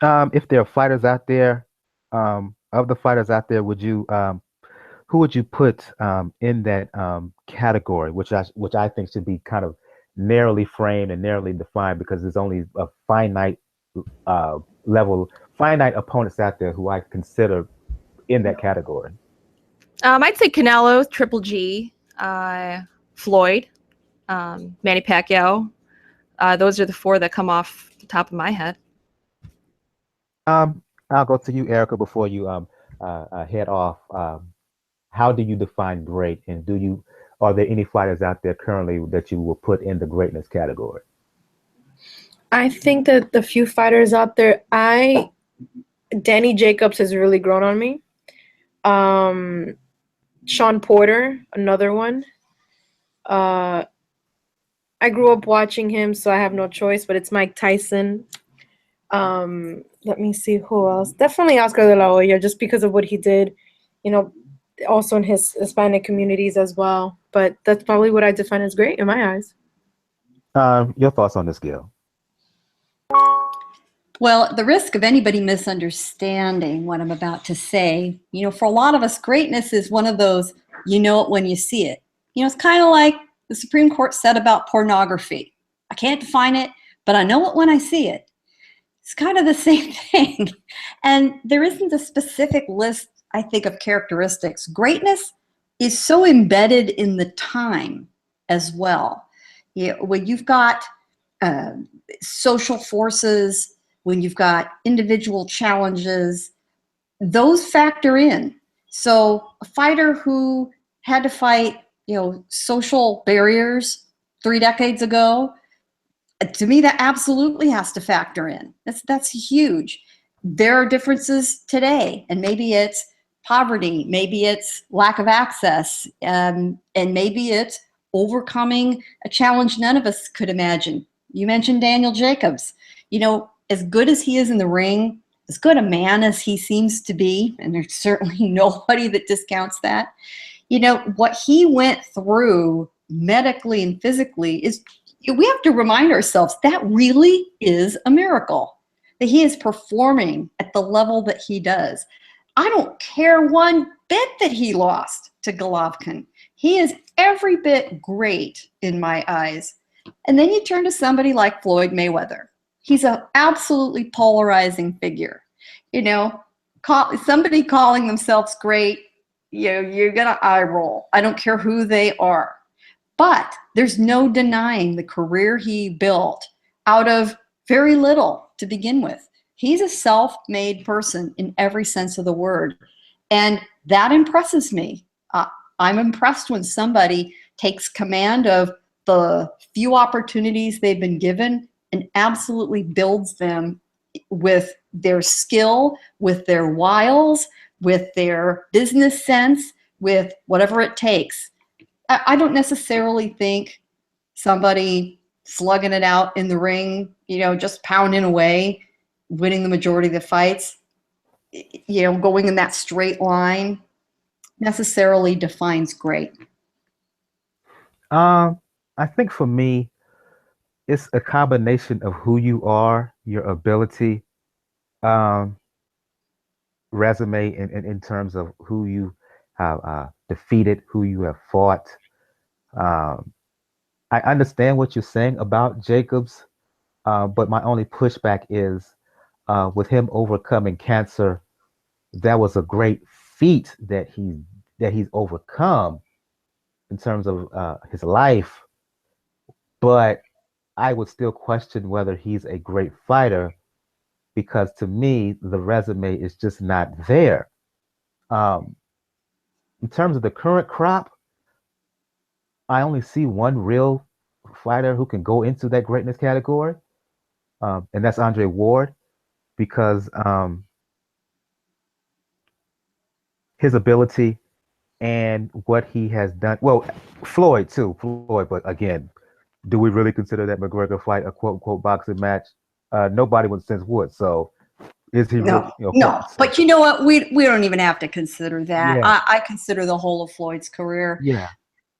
Speaker 1: If there are fighters out there, of the fighters out there, who would you put in that category, which I think should be kind of narrowly framed and narrowly defined, because there's only a finite opponents out there who I consider in that category?
Speaker 4: I'd say Canelo, Triple G, Floyd, Manny Pacquiao. Those are the four that come off the top of my head.
Speaker 1: I'll go to you, Erica, before you head off. How do you define great, and are there any fighters out there currently that you will put in the greatness category?
Speaker 2: I think that the few fighters out there, Danny Jacobs has really grown on me. Sean Porter, another one. I grew up watching him, so I have no choice, but it's Mike Tyson. Let me see who else. Definitely Oscar de la Hoya, just because of what he did, you know, also in his Hispanic communities as well. But that's probably what I define as great in my eyes.
Speaker 1: Your thoughts on this, Gil?
Speaker 3: Well, the risk of anybody misunderstanding what I'm about to say, for a lot of us, greatness is one of those, you know it when you see it. It's kind of like the Supreme Court said about pornography. I can't define it, but I know it when I see it. It's kind of the same thing. And there isn't a specific list, I think, of characteristics. Greatness is so embedded in the time as well. When you've got social forces, when you've got individual challenges, those factor in. So a fighter who had to fight, social barriers 3 decades ago, to me, that absolutely has to factor in. That's huge. There are differences today, and maybe it's poverty, maybe it's lack of access, and maybe it's overcoming a challenge none of us could imagine. You mentioned Daniel Jacobs. As good as he is in the ring, as good a man as he seems to be, and there's certainly nobody that discounts that, what he went through medically and physically is, we have to remind ourselves that really is a miracle, that he is performing at the level that he does. I don't care one bit that he lost to Golovkin. He is every bit great in my eyes. And then you turn to somebody like Floyd Mayweather. He's an absolutely polarizing figure. Somebody calling themselves great, you're going to eye roll. I don't care who they are. But there's no denying the career he built out of very little to begin with. He's a self-made person in every sense of the word. And that impresses me. I'm impressed when somebody takes command of the few opportunities they've been given and absolutely builds them with their skill, with their wiles, with their business sense, with whatever it takes. I don't necessarily think somebody slugging it out in the ring, just pounding away, winning the majority of the fights, going in that straight line necessarily defines great.
Speaker 1: I think for me, it's a combination of who you are, your ability, resume in terms of who you have defeated, who you have fought. I understand what you're saying about Jacobs, but my only pushback is with him overcoming cancer. That was a great feat that he's overcome in terms of his life, but I would still question whether he's a great fighter because to me the resume is just not there. In terms of the current crop, I only see one real fighter who can go into that greatness category, and that's Andre Ward, because his ability and what he has done. Well, Floyd too, but again, do we really consider that McGregor fight a quote unquote boxing match? Nobody would sense would. So is he
Speaker 3: No,
Speaker 1: really,
Speaker 3: no. But you know what? We don't even have to consider that.
Speaker 1: Yeah.
Speaker 3: I consider the whole of Floyd's career.
Speaker 1: Yeah.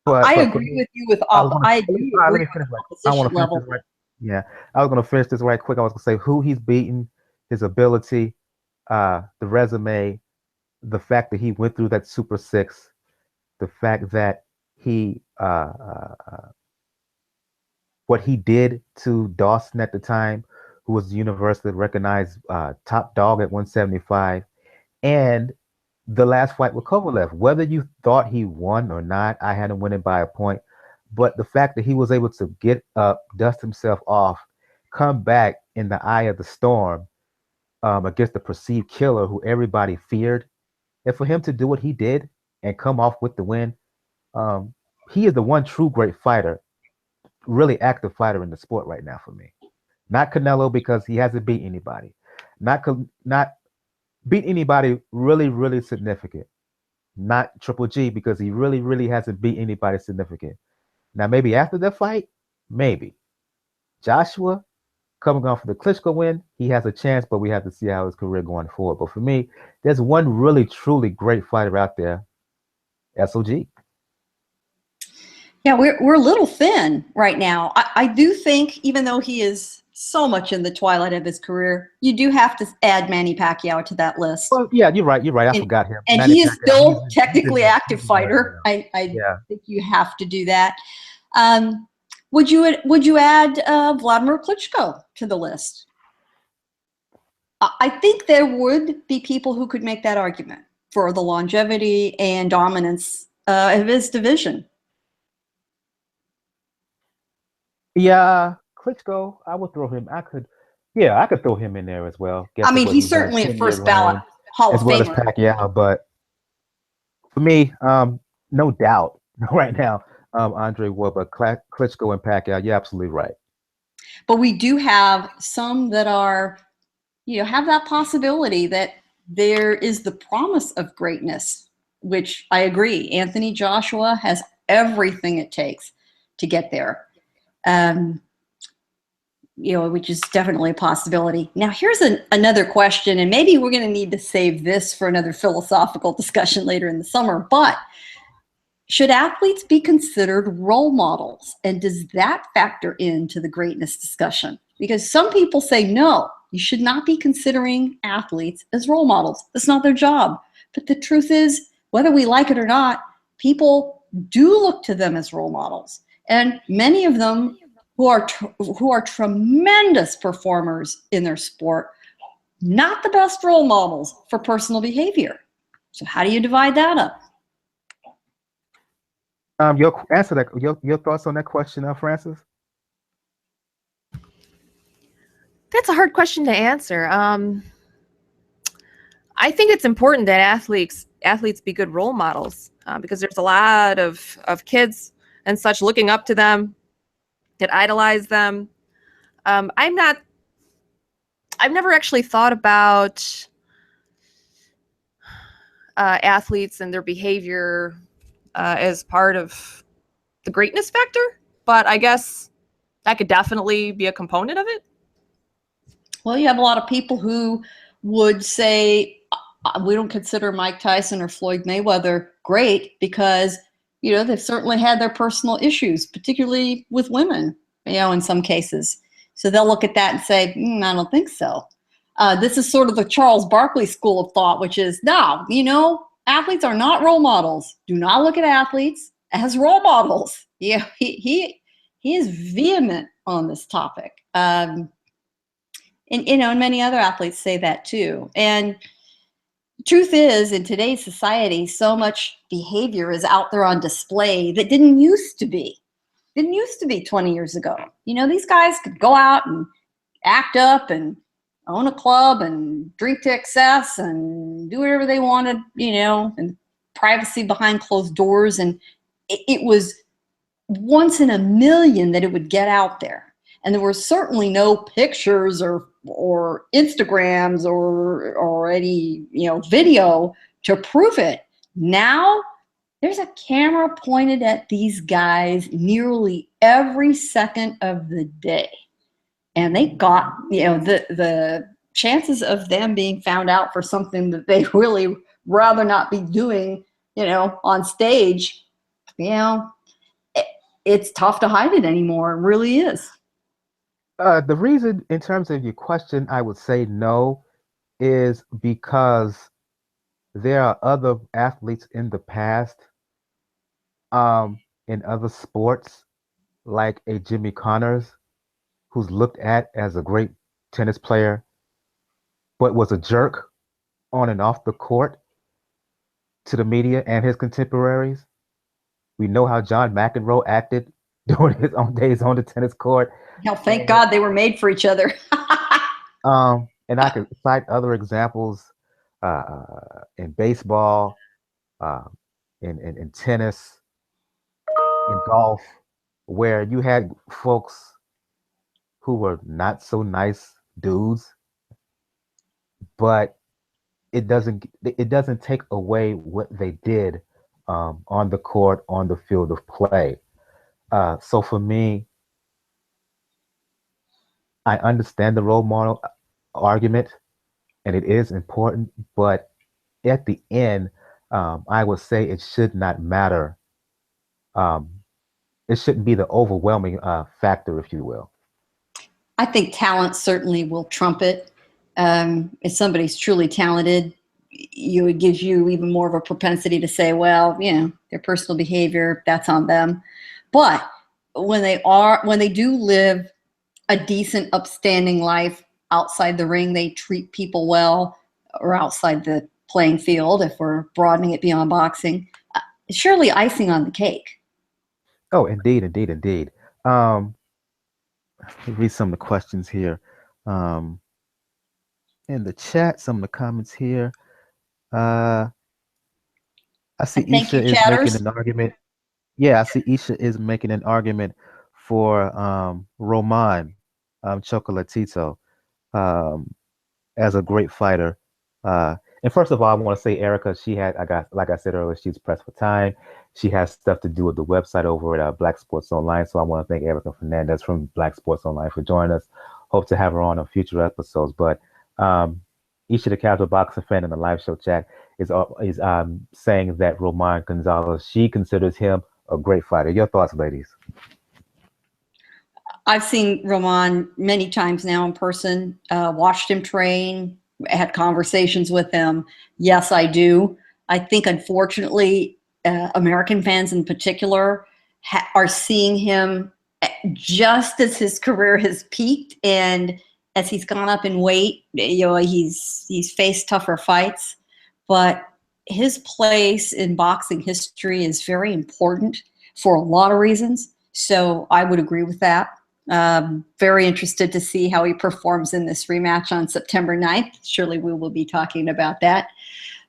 Speaker 3: I agree with you with I do agree with the opposition level.
Speaker 1: Right. Yeah. I was gonna finish this right quick. I was gonna say who he's beaten, his ability, the resume, the fact that he went through that Super Six, the fact that he what he did to Dawson at the time, who was the universally recognized top dog at 175, and the last fight with Kovalev. Whether you thought he won or not, I had him winning by a point. But the fact that he was able to get up, dust himself off, come back in the eye of the storm against the perceived killer who everybody feared, and for him to do what he did and come off with the win, he is the one true great fighter, really active fighter in the sport right now for me. Not Canelo because he hasn't beat anybody. Not beat anybody really, really significant. Not Triple G because he really, really hasn't beat anybody significant. Now, maybe after that fight, maybe. Joshua, coming off of the Klitschko win, he has a chance, but we have to see how his career going forward. But for me, there's one really, truly great fighter out there, SOG.
Speaker 3: Yeah, we're a little thin right now. I do think, even though he is so much in the twilight of his career, you do have to add Manny Pacquiao to that list.
Speaker 1: Well, yeah, you're right. I forgot him.
Speaker 3: And
Speaker 1: Manny
Speaker 3: he is
Speaker 1: Pacquiao,
Speaker 3: still
Speaker 1: he's
Speaker 3: technically
Speaker 1: in
Speaker 3: active fighter.
Speaker 1: right
Speaker 3: I think you have to do that. Would you add Vladimir Klitschko to the list? I think there would be people who could make that argument for the longevity and dominance of his division.
Speaker 1: Yeah, Klitschko, I would throw him. I could throw him in there as well.
Speaker 3: I mean, he's certainly a first ballot Hall of Famer.
Speaker 1: As well as Pacquiao, but for me, no doubt right now, Andre Ward, but Klitschko and Pacquiao, you're absolutely right.
Speaker 3: But we do have some that are, have that possibility that there is the promise of greatness, which I agree. Anthony Joshua has everything it takes to get there. Which is definitely a possibility. Now, here's another question, and maybe we're going to need to save this for another philosophical discussion later in the summer, but should athletes be considered role models? And does that factor into the greatness discussion? Because some people say, no, you should not be considering athletes as role models. That's not their job. But the truth is, whether we like it or not, people do look to them as role models. And many of them who are tremendous performers in their sport, not the best role models for personal behavior. So how do you divide that up?
Speaker 1: Your answer that your thoughts on that question, Francis?
Speaker 4: That's a hard question to answer. I think it's important that athletes be good role models because there's a lot of kids and such looking up to them, that idolize them. I've never actually thought about athletes and their behavior as part of the greatness factor, but I guess that could definitely be a component of it.
Speaker 3: Well, you have a lot of people who would say, we don't consider Mike Tyson or Floyd Mayweather great because, they've certainly had their personal issues, particularly with women, in some cases. So they'll look at that and say, I don't think so. This is sort of the Charles Barkley school of thought, which is, no, athletes are not role models. Do not look at athletes as role models. Yeah, he is vehement on this topic. And many other athletes say that too. And truth is, in today's society, so much behavior is out there on display that didn't used to be 20 years ago. These guys could go out and act up and own a club and drink to excess and do whatever they wanted, and privacy behind closed doors. And it was once in a million that it would get out there. And there were certainly no pictures or Instagrams or any, video to prove it. Now there's a camera pointed at these guys nearly every second of the day. And they got, the chances of them being found out for something that they really rather not be doing, on stage, it's tough to hide it anymore. It really is.
Speaker 1: The reason, in terms of your question, I would say no, is because there are other athletes in the past, in other sports, like a Jimmy Connors, who's looked at as a great tennis player, but was a jerk on and off the court to the media and his contemporaries. We know how John McEnroe acted during his own days on the tennis court.
Speaker 3: Thank God they were made for each other.
Speaker 1: And I could cite other examples in baseball, in tennis, in golf, where you had folks who were not so nice dudes, but it doesn't take away what they did on the court, on the field of play. So for me, I understand the role model argument, and it is important, but at the end, I would say it should not matter. Um, it shouldn't be the overwhelming factor, if you will.
Speaker 3: I think talent certainly will trump it. If somebody's truly talented, it gives you even more of a propensity to say, well, their personal behavior, that's on them. But when they do live a decent, upstanding life outside the ring, they treat people well, or outside the playing field, if we're broadening it beyond boxing, surely icing on the cake.
Speaker 1: Oh, indeed, indeed, indeed. Let me read some of the questions here. Um, in the chat, some of the comments here. I see
Speaker 3: And thank
Speaker 1: Isha
Speaker 3: you,
Speaker 1: is making
Speaker 3: chatters.
Speaker 1: an argument. Yeah, I see Isha is making an argument for Roman Chocolatito um, as a great fighter. And first of all, I want to say Erica, like I said earlier, she's pressed for time. She has stuff to do with the website over at Black Sports Online. So I want to thank Erica Fernandez from Black Sports Online for joining us. Hope to have her on future episodes. But Isha, the casual boxing fan in the live show chat, is saying that Roman Gonzalez, she considers him a great fighter. Your thoughts, ladies?
Speaker 3: I've seen Roman many times now in person, watched him train, had conversations with him. Yes, I do. I think, unfortunately, American fans in particular are seeing him just as his career has peaked, and as he's gone up in weight. He's faced tougher fights, but his place in boxing history is very important for a lot of reasons. So I would agree with that. Very interested to see how he performs in this rematch on September 9th. Surely we will be talking about that.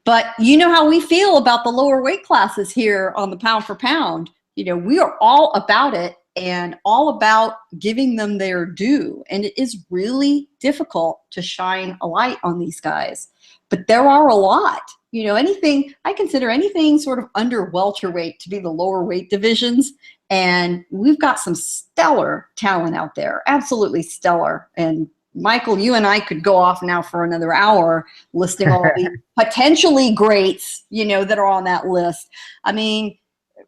Speaker 3: But you know how we feel about the lower weight classes here on the Pound for Pound. We are all about it and all about giving them their due. And it is really difficult to shine a light on these guys. But there are a lot. I consider anything sort of under welterweight to be the lower weight divisions. And we've got some stellar talent out there, absolutely stellar. And Michael, you and I could go off now for another hour listing all the potentially greats, that are on that list. I mean,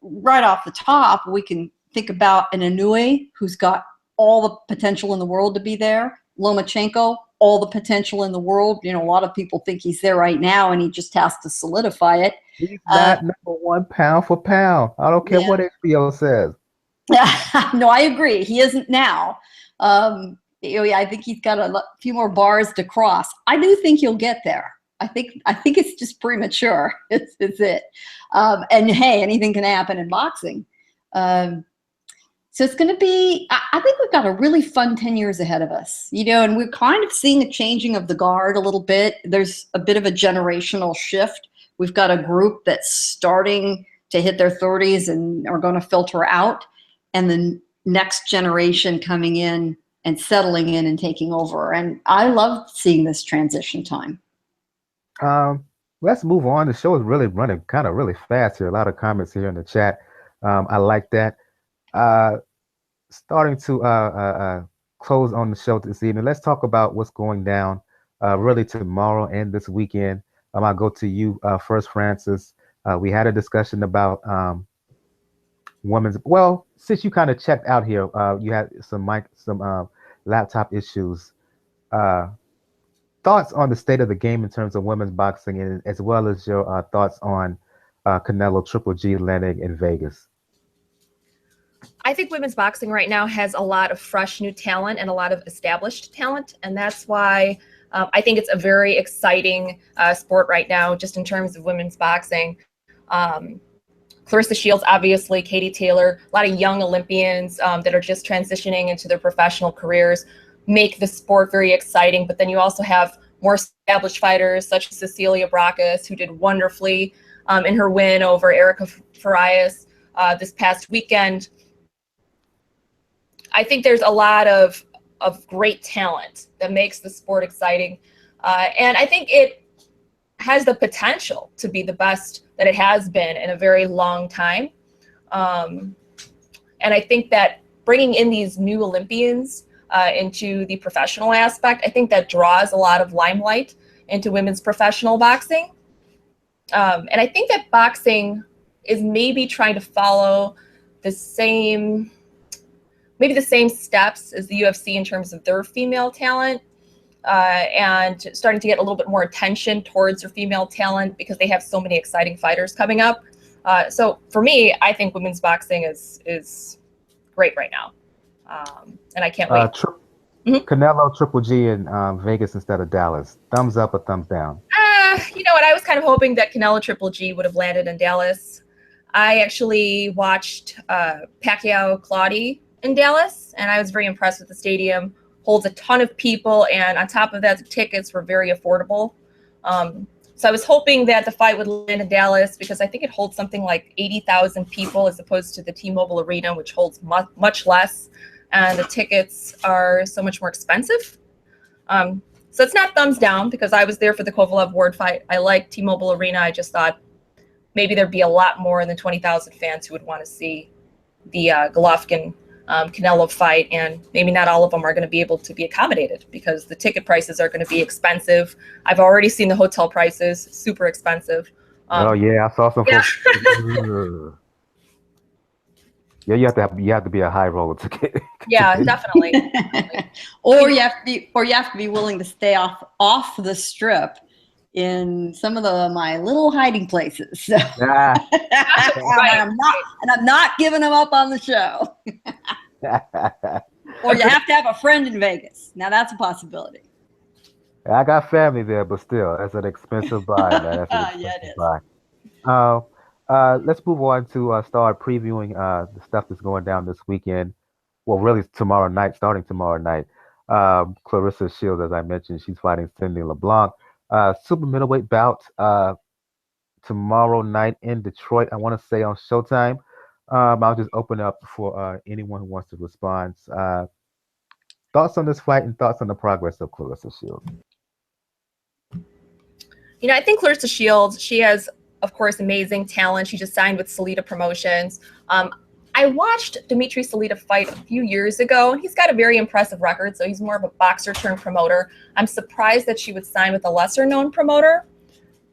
Speaker 3: right off the top, we can think about an Inoue, who's got all the potential in the world to be there. Lomachenko, all the potential in the world. A lot of people think he's there right now, and he just has to solidify it.
Speaker 1: He's not number one pound for pound. I don't care what HBO says.
Speaker 3: No, I agree. He isn't now. I think he's got a few more bars to cross. I do think he'll get there. I think it's just premature. It's it. And hey, anything can happen in boxing. So it's going to be, I think we've got a really fun 10 years ahead of us, and we're kind of seeing a changing of the guard a little bit. There's a bit of a generational shift. We've got a group that's starting to hit their 30s and are going to filter out, and the next generation coming in and settling in and taking over. And I love seeing this transition time.
Speaker 1: Let's move on. The show is really running kind of really fast here. A lot of comments here in the chat. I like that. Starting to close on the show this evening, let's talk about what's going down really tomorrow and this weekend. I'll go to you first, Francis. We had a discussion about women's. Well, since you kind of checked out here, you had some laptop issues. Thoughts on the state of the game in terms of women's boxing, and as well as your thoughts on Canelo Triple G landing in Vegas.
Speaker 4: I think women's boxing right now has a lot of fresh new talent and a lot of established talent. And that's why I think it's a very exciting sport right now, just in terms of women's boxing. Claressa Shields, obviously, Katie Taylor, a lot of young Olympians that are just transitioning into their professional careers make the sport very exciting. But then you also have more established fighters such as Ceclia Breakhus, who did wonderfully in her win over Erica Farias this past weekend. I think there's a lot of great talent that makes the sport exciting. And I think it has the potential to be the best that it has been in a very long time. And I think that bringing in these new Olympians into the professional aspect, I think that draws a lot of limelight into women's professional boxing. And I think that boxing is maybe trying to follow the same steps as the UFC in terms of their female talent, and starting to get a little bit more attention towards their female talent because they have so many exciting fighters coming up. So for me, I think women's boxing is great right now, and I can't wait.
Speaker 1: Canelo Triple G in Vegas instead of Dallas. Thumbs up or thumbs down?
Speaker 4: You know what? I was kind of hoping that Canelo Triple G would have landed in Dallas. I actually watched Pacquiao Claudy in Dallas, and I was very impressed with the stadium. Holds a ton of people, and on top of that, the tickets were very affordable. So I was hoping that the fight would land in Dallas because I think it holds something like 80,000 people as opposed to the T-Mobile Arena, which holds much less, and the tickets are so much more expensive. So it's not thumbs down because I was there for the Kovalev Ward fight. I like T-Mobile Arena. I just thought maybe there'd be a lot more than 20,000 fans who would want to see the Golovkin Canelo fight, and maybe not all of them are going to be able to be accommodated because the ticket prices are going to be expensive. I've already seen the hotel prices, super expensive.
Speaker 1: Oh yeah, I saw some.
Speaker 4: Yeah.
Speaker 1: Yeah, you have to be a high roller to get.
Speaker 4: Yeah, definitely.
Speaker 3: Or you have to be willing to stay off the strip in some of my little hiding places. So.
Speaker 1: Right.
Speaker 3: I'm not giving them up on the show. Or you have to have a friend in Vegas. Now that's a possibility.
Speaker 1: I got family there, but still, that's an expensive buy, man. That's an expensive
Speaker 3: Yeah, it is.
Speaker 1: buy. Let's move on to start previewing the stuff that's going down this weekend. Well, really starting tomorrow night. Claressa Shields, as I mentioned, she's fighting Cindy LeBlanc. Super middleweight bout tomorrow night in Detroit. I want to say on Showtime. I'll just open up for anyone who wants to respond. Thoughts on this fight and thoughts on the progress of Claressa Shields?
Speaker 4: You know, I think Claressa Shields, she has, of course, amazing talent. She just signed with Salita Promotions. I watched Dimitri Salita fight a few years ago, and he's got a very impressive record, so he's more of a boxer turned promoter. I'm surprised that she would sign with a lesser-known promoter,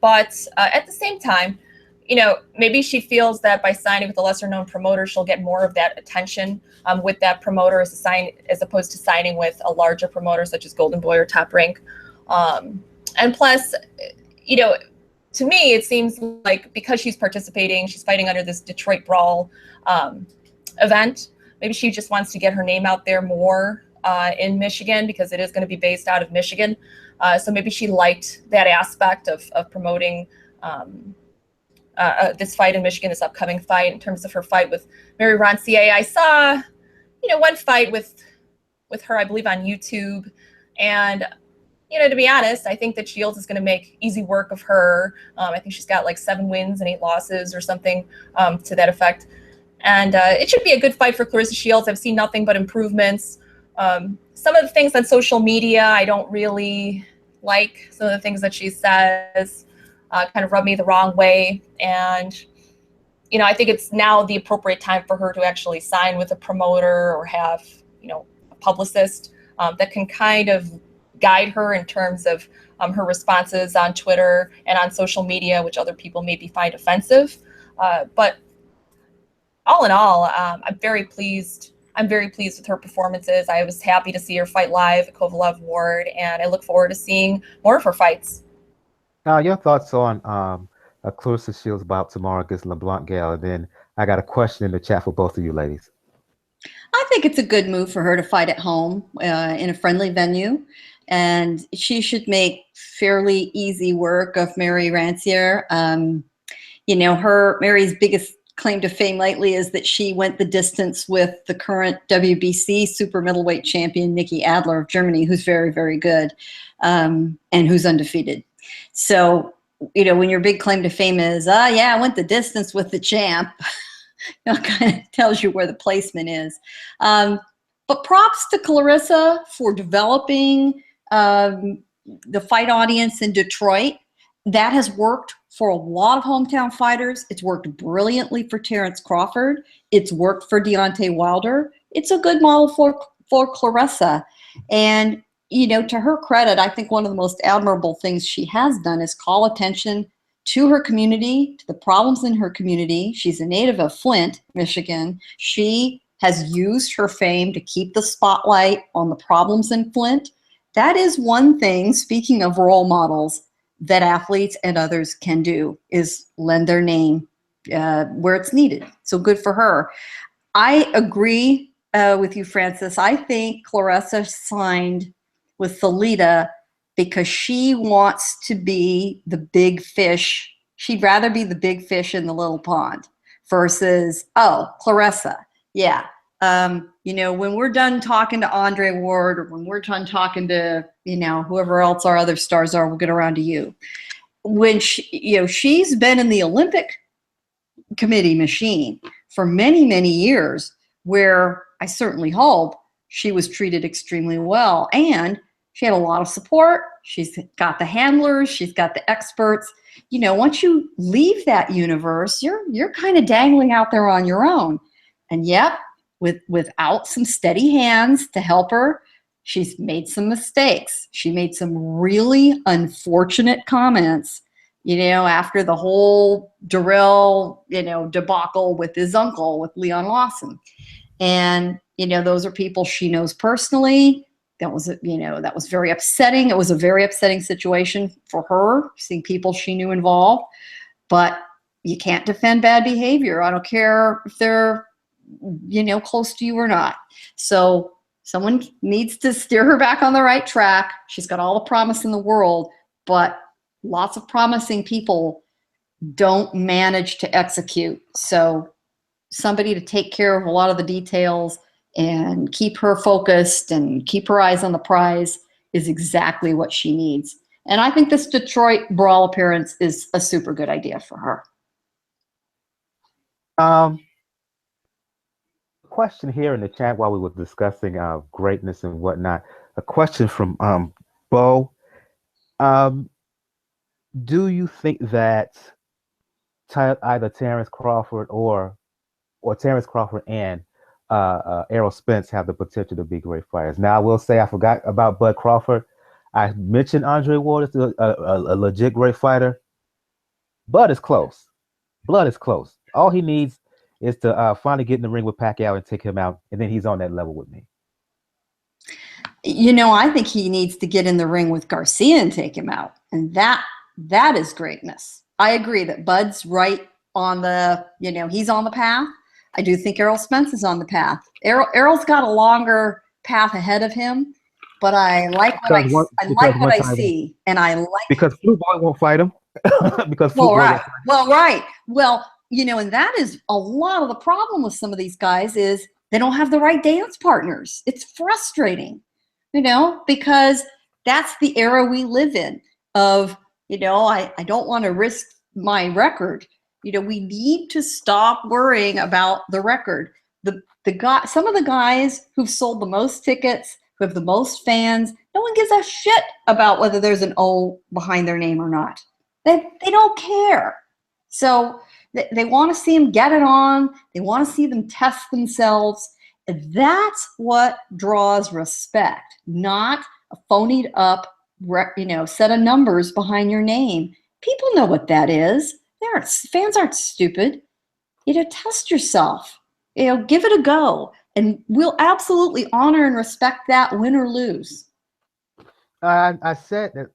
Speaker 4: but at the same time, you know, maybe she feels that by signing with a lesser-known promoter, she'll get more of that attention with that promoter as opposed to signing with a larger promoter such as Golden Boy or Top Rank. And plus, you know, to me, it seems like because she's participating, she's fighting under this Detroit Brawl event. Maybe she just wants to get her name out there more in Michigan because it is going to be based out of Michigan. So maybe she liked that aspect of promoting this fight in Michigan, this upcoming fight. In terms of her fight with Mery Rancier, I saw, you know, one fight with her, I believe, on YouTube, and you know, to be honest, I think that Shields is going to make easy work of her. I think she's got like 7 wins and 8 losses or something to that effect. And it should be a good fight for Claressa Shields. I've seen nothing but improvements. Some of the things on social media, I don't really like. Some of the things that she says kind of rub me the wrong way. And, you know, I think it's now the appropriate time for her to actually sign with a promoter or have, you know, a publicist that can kind of guide her in terms of her responses on Twitter and on social media, which other people maybe find offensive. But all in all, I'm very pleased. I'm very pleased with her performances. I was happy to see her fight live at Kovalev Ward, and I look forward to seeing more of her fights.
Speaker 1: Your thoughts on Claressa Shields bout tomorrow against LeBlanc Gale, and then I got a question in the chat for both of you ladies.
Speaker 3: I think it's a good move for her to fight at home in a friendly venue. And she should make fairly easy work of Mery Rancier. You know, Mary's biggest claim to fame lately is that she went the distance with the current WBC super middleweight champion, Nikki Adler of Germany, who's very, very good and who's undefeated. So, you know, when your big claim to fame is, yeah, I went the distance with the champ, you know, kind of tells you where the placement is. But props to Claressa for developing the fight audience in Detroit. That has worked for a lot of hometown fighters. It's worked brilliantly for Terrence Crawford. It's worked for Deontay Wilder. It's a good model for Claressa. And, you know, to her credit, I think one of the most admirable things she has done is call attention to her community, to the problems in her community. She's a native of Flint, Michigan. She has used her fame to keep the spotlight on the problems in Flint. That is one thing, speaking of role models, that athletes and others can do, is lend their name where it's needed. So good for her. I agree with you, Francis. I think Claressa signed with Thalita because she wants to be the big fish. She'd rather be the big fish in the little pond versus, oh, Claressa. Yeah. You know, when we're done talking to Andre Ward, or when we're done talking to, you know, whoever else our other stars are, we'll get around to you. When she, you know, she's been in the Olympic committee machine for many, many years, where I certainly hope she was treated extremely well. And she had a lot of support. She's got the handlers. She's got the experts. You know, once you leave that universe, you're kind of dangling out there on your own. And yep, without some steady hands to help her, she's made some mistakes. She made some really unfortunate comments, you know, after the whole Darrell, you know, debacle with his uncle, with Leon Lawson. And, you know, those are people she knows personally. That was, you know, that was very upsetting. It was a very upsetting situation for her, seeing people she knew involved. But you can't defend bad behavior. I don't care if they're, you know, close to you or not. So someone needs to steer her back on the right track. She's got all the promise in the world, but lots of promising people don't manage to execute. So somebody to take care of a lot of the details and keep her focused and keep her eyes on the prize is exactly what she needs. And I think this Detroit Brawl appearance is a super good idea for her.
Speaker 1: Question here in the chat while we were discussing greatness and whatnot. A question from Bo. Do you think that either Terrence Crawford or Terrence Crawford and Errol Spence have the potential to be great fighters? Now, I will say I forgot about Bud Crawford. I mentioned Andre Ward is a legit great fighter. Bud is close. Blood is close. All he needs is to finally get in the ring with Pacquiao and take him out, and then he's on that level with me.
Speaker 3: You know, I think he needs to get in the ring with Garcia and take him out, and that is greatness. I agree that Bud's right on the, you know, he's on the path. I do think Errol Spence is on the path. Errol's got a longer path ahead of him, but I like what I see, and I like
Speaker 1: because Flute Boy won't fight him. Because
Speaker 3: Well, you know, and that is a lot of the problem with some of these guys is they don't have the right dance partners. It's frustrating, you know, because that's the era we live in of, you know, I don't want to risk my record. You know, we need to stop worrying about the record. Some of the guys who've sold the most tickets, who have the most fans, no one gives a shit about whether there's an O behind their name or not. They don't care. So they want to see them get it on. They want to see them test themselves. And that's what draws respect, not a phonied up, you know, set of numbers behind your name. People know what that is. Fans aren't stupid. You know, test yourself. You know, give it a go, and we'll absolutely honor and respect that, win or lose.
Speaker 1: I said that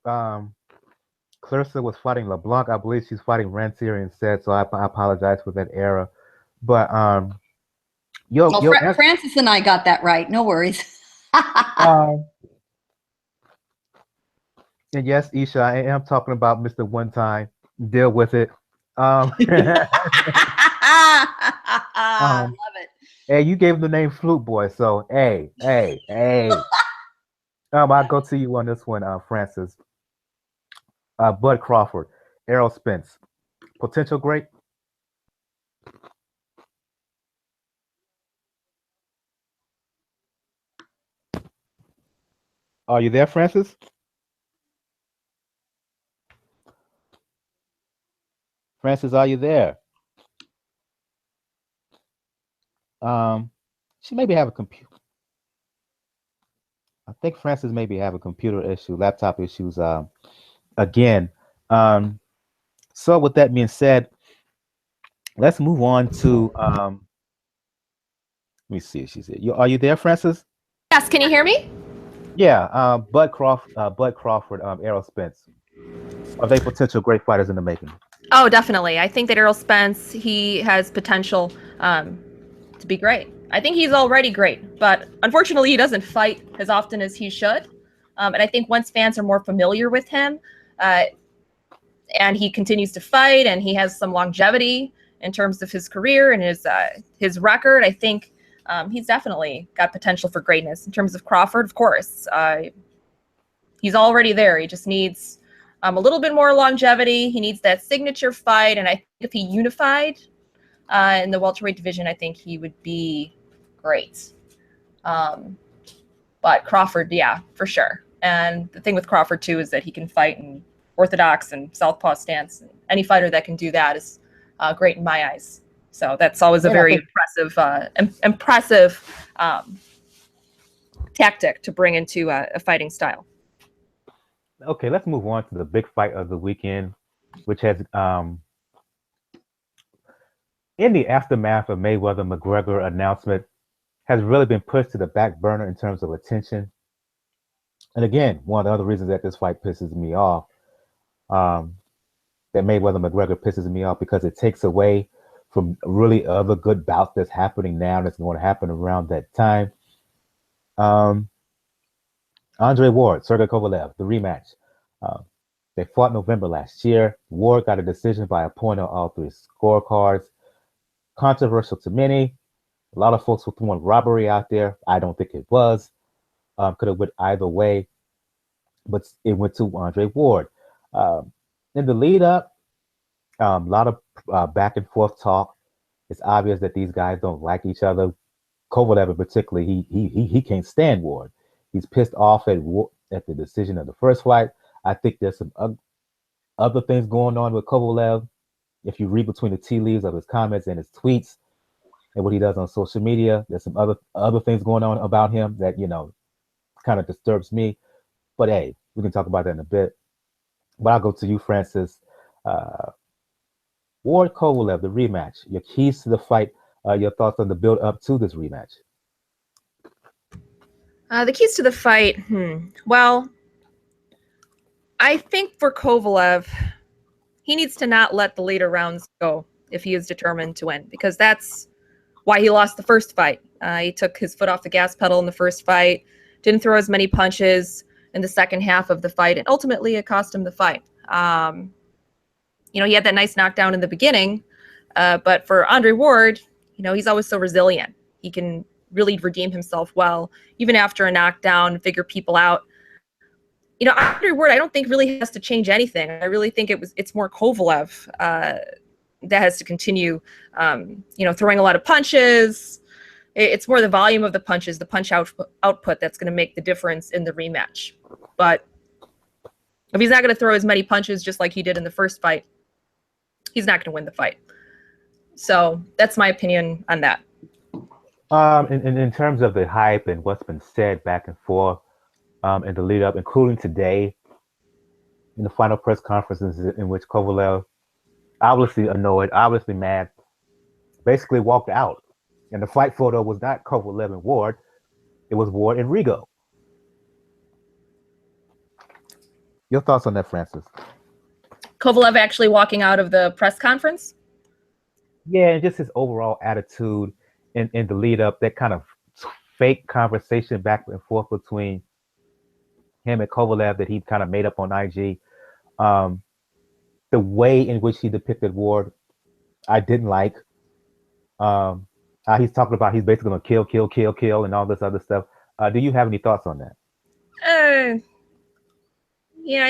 Speaker 1: Claressa was fighting LeBlanc. I believe she's fighting Rancier instead, so I apologize for that error. But
Speaker 3: Francis and I got that right. No worries.
Speaker 1: And yes, Isha, I am talking about Mr. One Time. Deal with it.
Speaker 3: Love it.
Speaker 1: Hey, you gave him the name Flute Boy, so hey. I'll go to you on this one, Francis. Bud Crawford, Errol Spence, potential great. Are you there, Francis? Francis, are you there? She maybe have a computer. I think Francis maybe have a computer issue, laptop issues. Again, So with that being said, let's move on to let me see if she's here. Are you there, Francis?
Speaker 4: Yes, can you hear me?
Speaker 1: Yeah, Bud Crawford, Errol Spence. Are they potential great fighters in the making?
Speaker 4: Oh, definitely. I think that Errol Spence, he has potential to be great. I think he's already great, but unfortunately, he doesn't fight as often as he should. And I think once fans are more familiar with him, and he continues to fight, and he has some longevity in terms of his career and his record, I think he's definitely got potential for greatness. In terms of Crawford, of course, he's already there. He just needs a little bit more longevity. He needs that signature fight, and I think if he unified in the welterweight division, I think he would be great. But Crawford, yeah, for sure. And the thing with Crawford too is that he can fight in orthodox and southpaw stance. And any fighter that can do that is great in my eyes. So that's always a very impressive tactic to bring into a fighting style.
Speaker 1: Okay, let's move on to the big fight of the weekend, which has in the aftermath of Mayweather-McGregor announcement, has really been pushed to the back burner in terms of attention. And again, one of the other reasons that this fight pisses me off, that Mayweather-McGregor pisses me off, because it takes away from really other good bouts that's happening now, that's going to happen around that time. Andre Ward, Sergey Kovalev, the rematch. They fought November last year. Ward got a decision by a point on all three scorecards. Controversial to many. A lot of folks were throwing robbery out there. I don't think it was. Could have went either way, but it went to Andre Ward. In the lead up, a lot of back and forth talk. It's obvious that these guys don't like each other. Kovalev, particularly, he can't stand Ward. He's pissed off at the decision of the first fight. I think there's some other things going on with Kovalev. If you read between the tea leaves of his comments and his tweets and what he does on social media, there's some other things going on about him that, kind of disturbs me. But hey, we can talk about that in a bit. But I'll go to you, Francis. Ward Kovalev, the rematch. Your keys to the fight. Your thoughts on the build up to this rematch.
Speaker 4: The keys to the fight. Well, I think for Kovalev, he needs to not let the later rounds go if he is determined to win, because that's why he lost the first fight. He took his foot off the gas pedal in the first fight, didn't throw as many punches in the second half of the fight, and ultimately it cost him the fight. He had that nice knockdown in the beginning, but for Andre Ward, he's always so resilient. He can really redeem himself well, even after a knockdown, figure people out. Andre Ward, I don't think really has to change anything. I really think it's more Kovalev that has to continue, throwing a lot of punches. It's more the volume of the punches, the punch output that's going to make the difference in the rematch. But if he's not going to throw as many punches just like he did in the first fight, he's not going to win the fight. So that's my opinion on that.
Speaker 1: In terms of the hype and what's been said back and forth in the lead up, including today in the final press conferences in which Kovalev, obviously annoyed, obviously mad, basically walked out. And the fight photo was not Kovalev and Ward, it was Ward and Rigo. Your thoughts on that, Francis?
Speaker 4: Kovalev actually walking out of the press conference?
Speaker 1: Yeah, and just his overall attitude in the lead up, that kind of fake conversation back and forth between him and Kovalev that he kind of made up on IG. The way in which he depicted Ward, I didn't like. He's talking about he's basically going to kill, and all this other stuff. Do you have any thoughts on that?
Speaker 4: I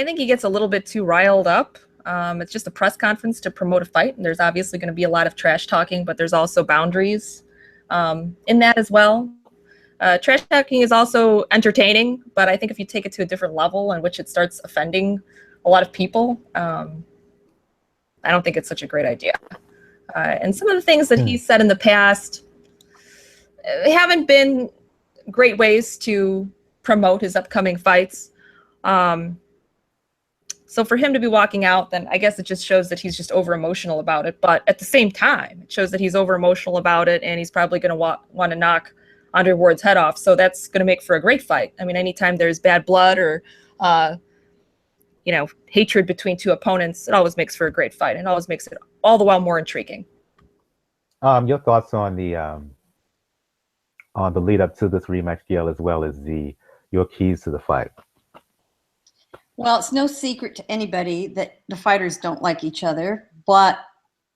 Speaker 4: think he gets a little bit too riled up. It's just a press conference to promote a fight, and there's obviously going to be a lot of trash talking, but there's also boundaries in that as well. Trash talking is also entertaining, but I think if you take it to a different level in which it starts offending a lot of people, I don't think it's such a great idea. And some of the things that he's said in the past haven't been great ways to promote his upcoming fights. So for him to be walking out, then I guess it just shows that he's just over emotional about it. But at the same time, it shows that he's over emotional about it, and he's probably going to want to knock Andre Ward's head off. So that's going to make for a great fight. I mean, anytime there's bad blood or, hatred between two opponents, it always makes for a great fight, and always makes it all the while more intriguing.
Speaker 1: Your thoughts on the lead up to this rematch, Gail, as well as your keys to the fight.
Speaker 3: Well, it's no secret to anybody that the fighters don't like each other, but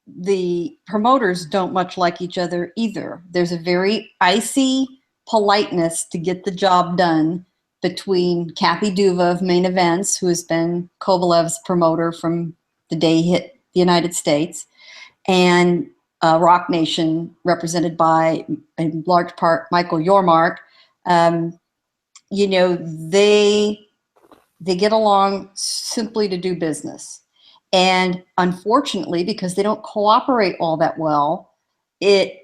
Speaker 3: the promoters don't much like each other either. There's a very icy politeness to get the job done between Kathy Duva of Main Events, who has been Kovalev's promoter from the day he hit the United States, and Rock Nation, represented by, in large part, Michael Yormark. They get along simply to do business. And unfortunately, because they don't cooperate all that well, it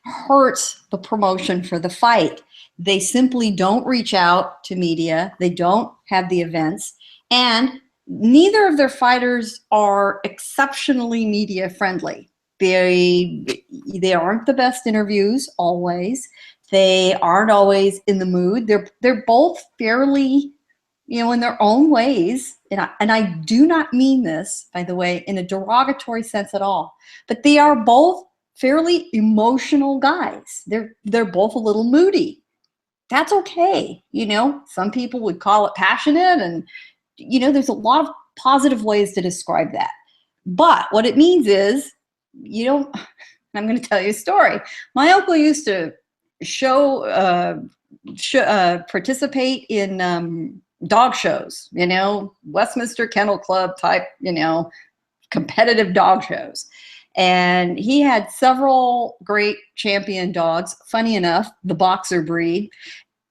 Speaker 3: hurts the promotion for the fight. They simply don't reach out to media. They don't have the events. And neither of their fighters are exceptionally media friendly. They aren't the best interviews always. They aren't always in the mood. They're both fairly, in their own ways. And I do not mean this, by the way, in a derogatory sense at all. But they are both fairly emotional guys. They're both a little moody. That's okay. Some people would call it passionate, and there's a lot of positive ways to describe that. But what it means is, I'm going to tell you a story. My uncle used to participate in dog shows, Westminster Kennel Club type, competitive dog shows. And he had several great champion dogs, funny enough, the boxer breed,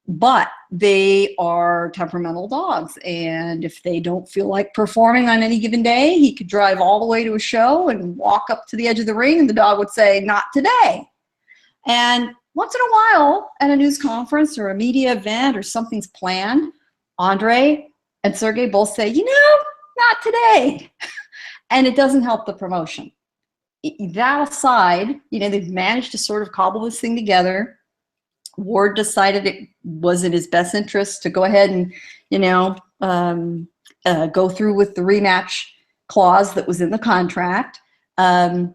Speaker 3: but they are temperamental dogs. And if they don't feel like performing on any given day, he could drive all the way to a show and walk up to the edge of the ring, and the dog would say, "Not today." And once in a while at a news conference or a media event or something's planned, Andre and Sergey both say, "Not today." And it doesn't help the promotion. That aside, they've managed to sort of cobble this thing together. Ward decided it was in his best interest to go ahead and, go through with the rematch clause that was in the contract. And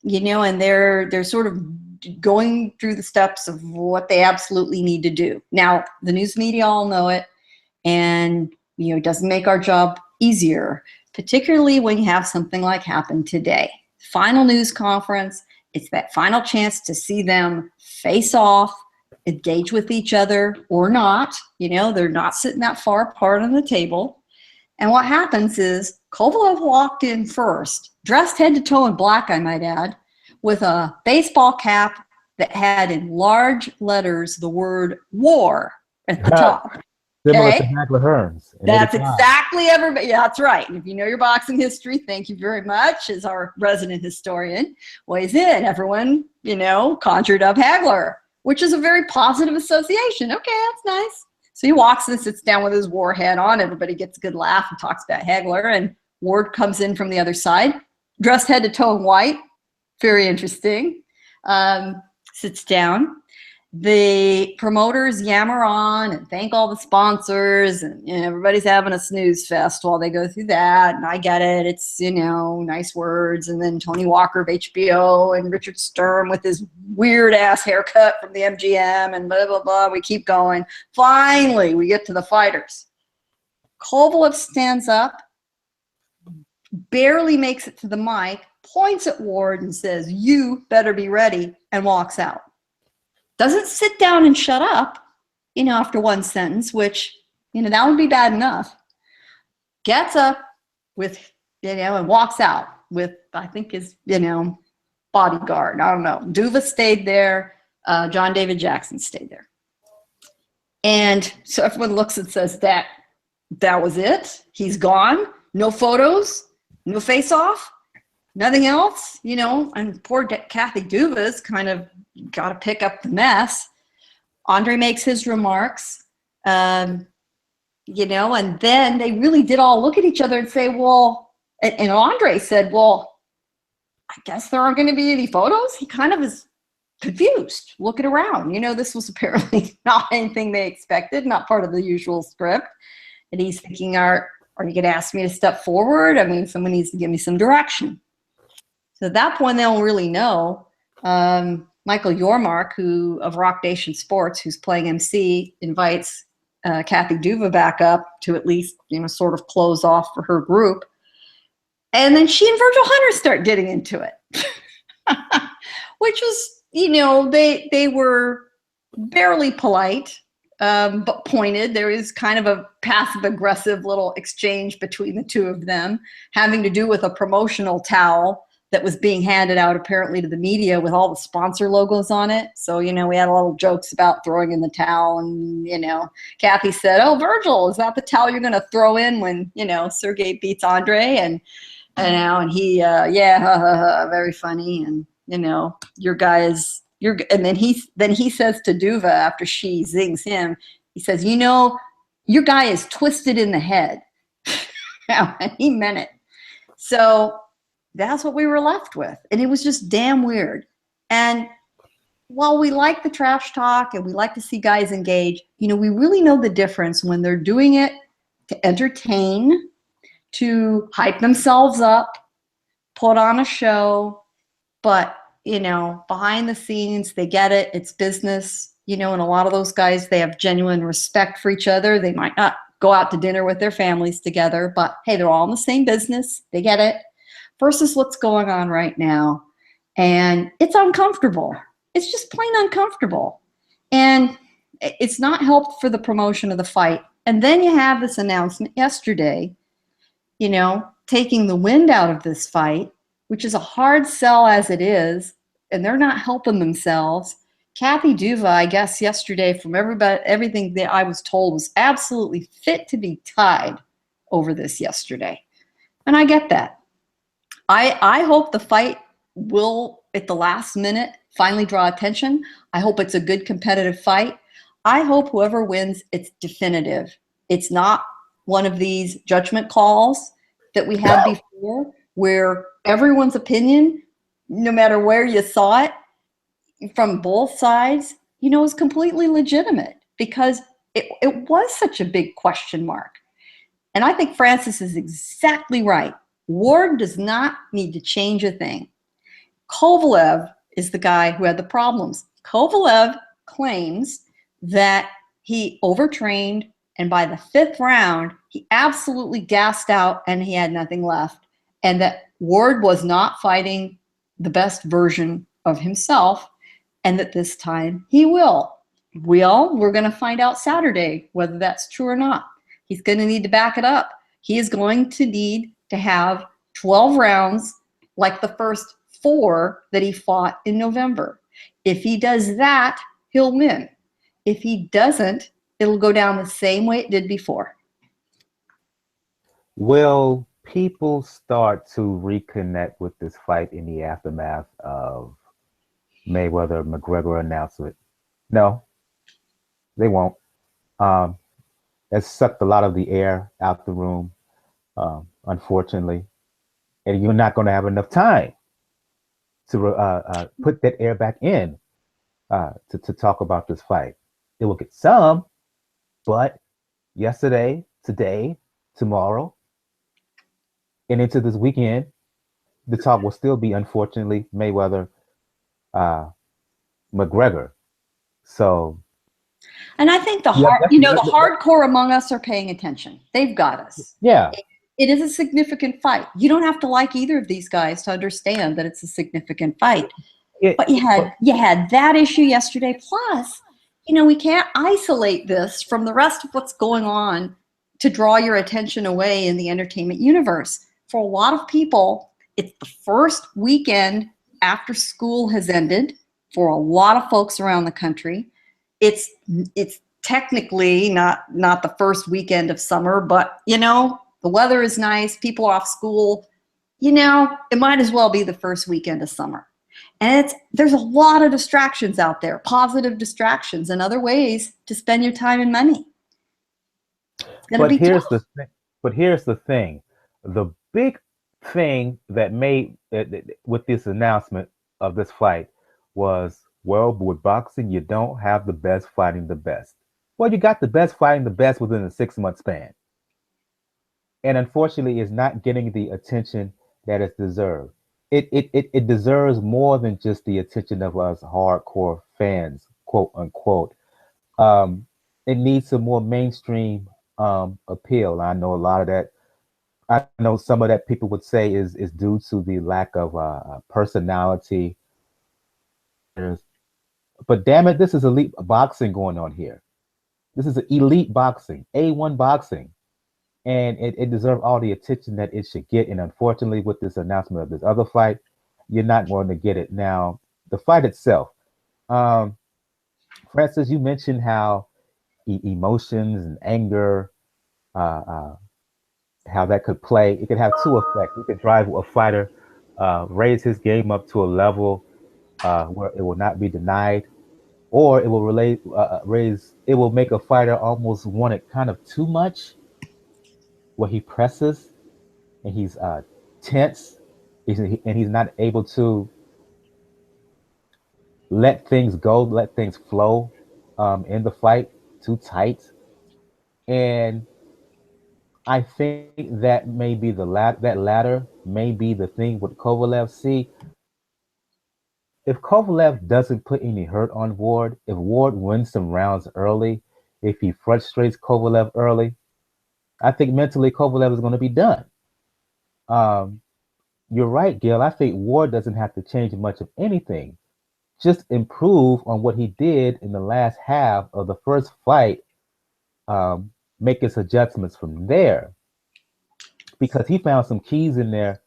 Speaker 3: they're sort of going through the steps of what they absolutely need to do. Now, the news media all know it, and, it doesn't make our job easier, particularly when you have something like happened today. Final news conference, it's that final chance to see them face off, engage with each other or not. They're not sitting that far apart on the table. And what happens is Kovalev walked in first, dressed head to toe in black, I might add, with a baseball cap that had in large letters the word "war" at the top.
Speaker 1: Similar to Hagler Hearns.
Speaker 3: That's exactly everybody. Yeah, that's right. And if you know your boxing history, thank you very much, as our resident historian weighs in. Everyone, conjured up Hagler, which is a very positive association. Okay, that's nice. So he walks and sits down with his war hat on. Everybody gets a good laugh and talks about Hagler. And Ward comes in from the other side, dressed head to toe in white. Very interesting. Sits down. The promoters yammer on and thank all the sponsors, and everybody's having a snooze fest while they go through that. And I get it. It's, nice words. And then Tony Walker of HBO and Richard Sturm with his weird ass haircut from the MGM and blah, blah, blah. We keep going. Finally, we get to the fighters. Kovalev stands up, barely makes it to the mic, points at Ward and says, "You better be ready," and walks out. Doesn't sit down and shut up, after one sentence, which, that would be bad enough. Gets up with, and walks out with, I think, his, bodyguard. I don't know. Duva stayed there. John David Jackson stayed there. And so everyone looks and says, that was it? He's gone? No photos? No face-off? Nothing else? And poor Kathy Duva's kind of got to pick up the mess. Andre makes his remarks. and then they really did all look at each other and say, well, and Andre said, well, I guess there aren't going to be any photos. He kind of is confused, looking around. This was apparently not anything they expected, not part of the usual script. And he's thinking, are you going to ask me to step forward? I mean, someone needs to give me some direction. So at that point, they don't really know. Michael Yormark, of Rock Nation Sports, who's playing MC, invites Kathy Duva back up to at least, sort of close off for her group. And then she and Virgil Hunter start getting into it, which was, they were barely polite, but pointed. There was kind of a passive-aggressive little exchange between the two of them, having to do with a promotional towel that was being handed out apparently to the media with all the sponsor logos on it. So, we had a little jokes about throwing in the towel, and, Kathy said, oh, Virgil, is that the towel you're going to throw in when, Sergey beats Andre? And he, very funny. And, your guy is, and then he says to Duva after she zings him, he says, your guy is twisted in the head. And he meant it. So that's what we were left with. And it was just damn weird. And while we like the trash talk and we like to see guys engage, we really know the difference when they're doing it to entertain, to hype themselves up, put on a show, but, behind the scenes, they get it. It's business, and a lot of those guys, they have genuine respect for each other. They might not go out to dinner with their families together, but hey, they're all in the same business. They get it. Versus what's going on right now. And it's uncomfortable. It's just plain uncomfortable. And it's not helped for the promotion of the fight. And then you have this announcement yesterday, taking the wind out of this fight, which is a hard sell as it is, and they're not helping themselves. Kathy Duva, I guess yesterday, from everything that I was told, was absolutely fit to be tied over this yesterday. And I get that. I hope the fight will, at the last minute, finally draw attention. I hope it's a good competitive fight. I hope whoever wins, it's definitive. It's not one of these judgment calls that we had before, where everyone's opinion, no matter where you saw it, from both sides, is completely legitimate, because it was such a big question mark. And I think Francis is exactly right. Ward does not need to change a thing. Kovalev is the guy who had the problems. Kovalev claims that he overtrained, and by the 5th round, he absolutely gassed out and he had nothing left. And that Ward was not fighting the best version of himself, and that this time he will. We're going to find out Saturday whether that's true or not. He's going to need to back it up. He is going to need to have 12 rounds like the first 4 that he fought in November. If he does that, he'll win. If he doesn't, it'll go down the same way it did before.
Speaker 1: Will people start to reconnect with this fight in the aftermath of Mayweather-McGregor announcement? No, they won't. It sucked a lot of the air out the room, unfortunately. And you're not going to have enough time to put that air back in to talk about this fight. It will get some, but yesterday, today, tomorrow, and into this weekend, the talk will still be, unfortunately, Mayweather, McGregor. So,
Speaker 3: and I think the hardcore among us are paying attention. They've got us.
Speaker 1: Yeah.
Speaker 3: It is a significant fight. You don't have to like either of these guys to understand that it's a significant fight. But you had that issue yesterday. Plus, we can't isolate this from the rest of what's going on to draw your attention away in the entertainment universe. For a lot of people, it's the first weekend after school has ended. For a lot of folks around the country, it's technically not the first weekend of summer, but the weather is nice, people are off school, it might as well be the first weekend of summer. And there's a lot of distractions out there, positive distractions and other ways to spend your time and money. Gonna
Speaker 1: But
Speaker 3: be
Speaker 1: here's
Speaker 3: tough.
Speaker 1: the thing. But here's the thing. The big thing that made with this announcement of this fight was, well, with boxing, you don't have the best fighting the best. Well, you got the best fighting the best within a 6 month span. And unfortunately, it's not getting the attention that it's deserved. It deserves more than just the attention of us hardcore fans, quote unquote. Um, it needs some more mainstream appeal. I know a lot of that. I know some of that people would say is due to the lack of personality. But damn it, this is elite boxing going on here. This is elite boxing, A1 boxing, and it deserves all the attention that it should get. And unfortunately, with this announcement of this other fight, you're not going to get it. Now, the fight itself, um, Francis, you mentioned how emotions and anger, uh, uh, how that could play. It could have two effects. It could drive a fighter, raise his game up to a level where it will not be denied, or it will it will make a fighter almost want it kind of too much, where he presses and he's tense, and he's not able to let things go, let things flow in the fight too tight. And I think that may be that latter may be the thing with Kovalev. See, if Kovalev doesn't put any hurt on Ward, if Ward wins some rounds early, if he frustrates Kovalev early, I think mentally Kovalev is going to be done. Um, you're right, Gil. I think Ward doesn't have to change much of anything. Just improve on what he did in the last half of the first fight, make his adjustments from there, because he found some keys in there,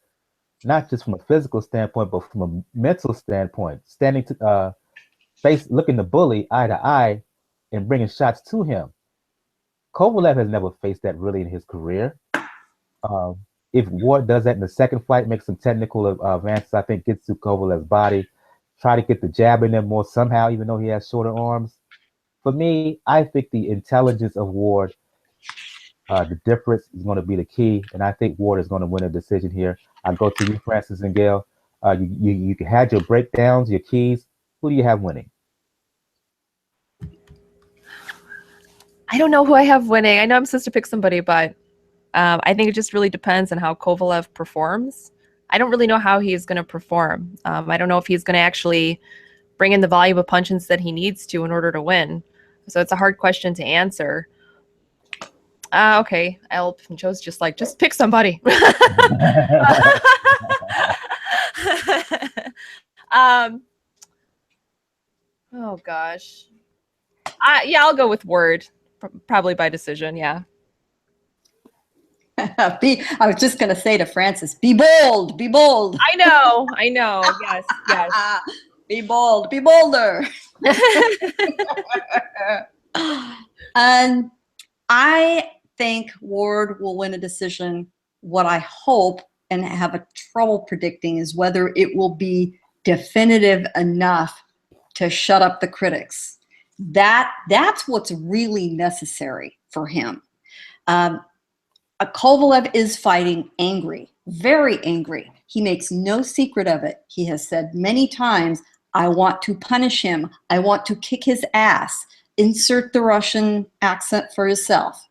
Speaker 1: not just from a physical standpoint, but from a mental standpoint. Standing to looking the bully eye to eye, and bringing shots to him. Kovalev has never faced that really in his career. Um, if Ward does that in the second fight, makes some technical advances, I think gets to Kovalev's body, try to get the jab in there more somehow, even though he has shorter arms. For me, I think the intelligence of Ward, the difference is going to be the key, and I think Ward is going to win a decision here. I go to you, Francis and Gail. You had your breakdowns, your keys. Who do you have winning?
Speaker 4: I don't know who I have winning. I know I'm supposed to pick somebody, but I think it just really depends on how Kovalev performs. I don't really know how he's going to perform. I don't know if he's going to actually bring in the volume of punches that he needs to in order to win. So it's a hard question to answer. Okay, Joe's just like, just pick somebody. Oh gosh. Yeah, I'll go with Word, probably by decision. Yeah.
Speaker 3: I was just going to say to Francis, be bold, be bold.
Speaker 4: I know. Yes, yes.
Speaker 3: Be bold, be bolder. And I think Ward will win a decision. What I hope and have a trouble predicting is whether it will be definitive enough to shut up the critics. That's what's really necessary for him. Kovalev is fighting angry, very angry. He makes no secret of it. He has said many times, I want to punish him. I want to kick his ass. Insert the Russian accent for yourself.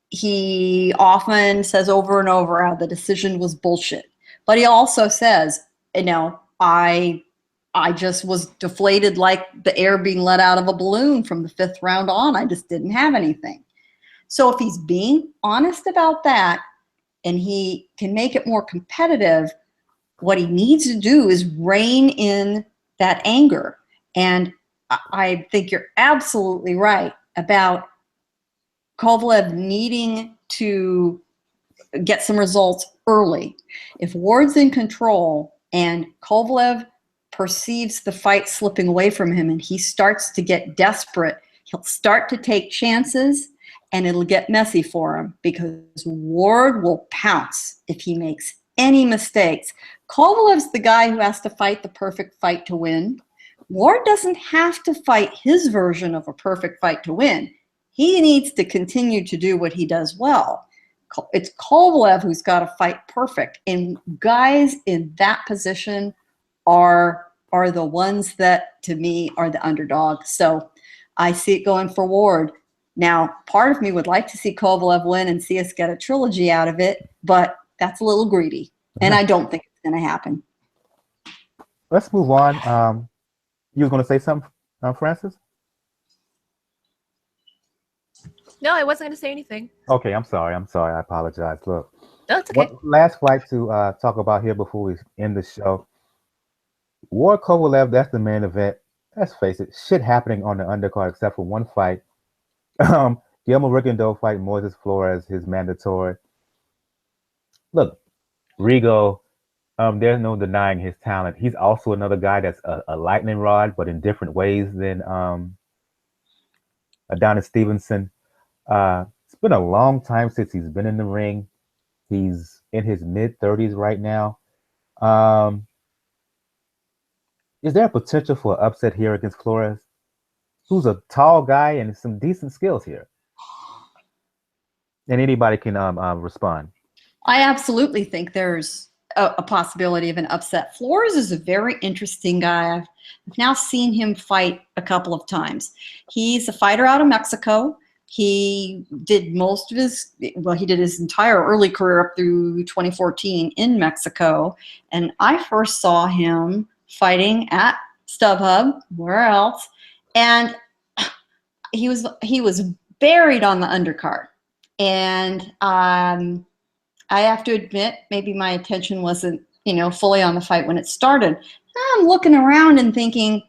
Speaker 3: He often says over and over how the decision was bullshit. But he also says, I just was deflated like the air being let out of a balloon from the 5th round on. I just didn't have anything. So if he's being honest about that and he can make it more competitive, what he needs to do is rein in that anger. And I think you're absolutely right about Kovalev needing to get some results early. If Ward's in control and Kovalev perceives the fight slipping away from him and he starts to get desperate, he'll start to take chances and it'll get messy for him because Ward will pounce if he makes any mistakes. Kovalev's the guy who has to fight the perfect fight to win. Ward doesn't have to fight his version of a perfect fight to win. He needs to continue to do what he does well. It's Kovalev who's got to fight perfect. And guys in that position are the ones that, to me, are the underdog. So I see it going for Ward. Now, part of me would like to see Kovalev win and see us get a trilogy out of it, but that's a little greedy. And I don't think it's going to happen.
Speaker 1: Let's move on. You were going to say something, Francis?
Speaker 4: No, I wasn't going to say anything.
Speaker 1: Okay, I'm sorry. I apologize. Look,
Speaker 4: No, it's okay.
Speaker 1: Last fight to talk about here before we end the show. Ward Kovalev, that's the main event. Let's face it, shit happening on the undercard except for one fight. Guillermo Rigondeaux fight Moises Flores, his mandatory. Look, Rigo, there's no denying his talent. He's also another guy that's a lightning rod, but in different ways than Adonis Stevenson. It's been a long time since he's been in the ring. He's in his mid-30s right now. Is there a potential for an upset here against Flores, who's a tall guy and some decent skills here? And anybody can respond.
Speaker 3: I absolutely think there's a possibility of an upset. Flores is a very interesting guy. I've now seen him fight a couple of times. He's a fighter out of Mexico. He did most of his, well, he did his entire early career up through 2014 in Mexico. And I first saw him fighting at StubHub, where else? And he was buried on the undercard. And I have to admit, maybe my attention wasn't, fully on the fight when it started. I'm looking around and thinking,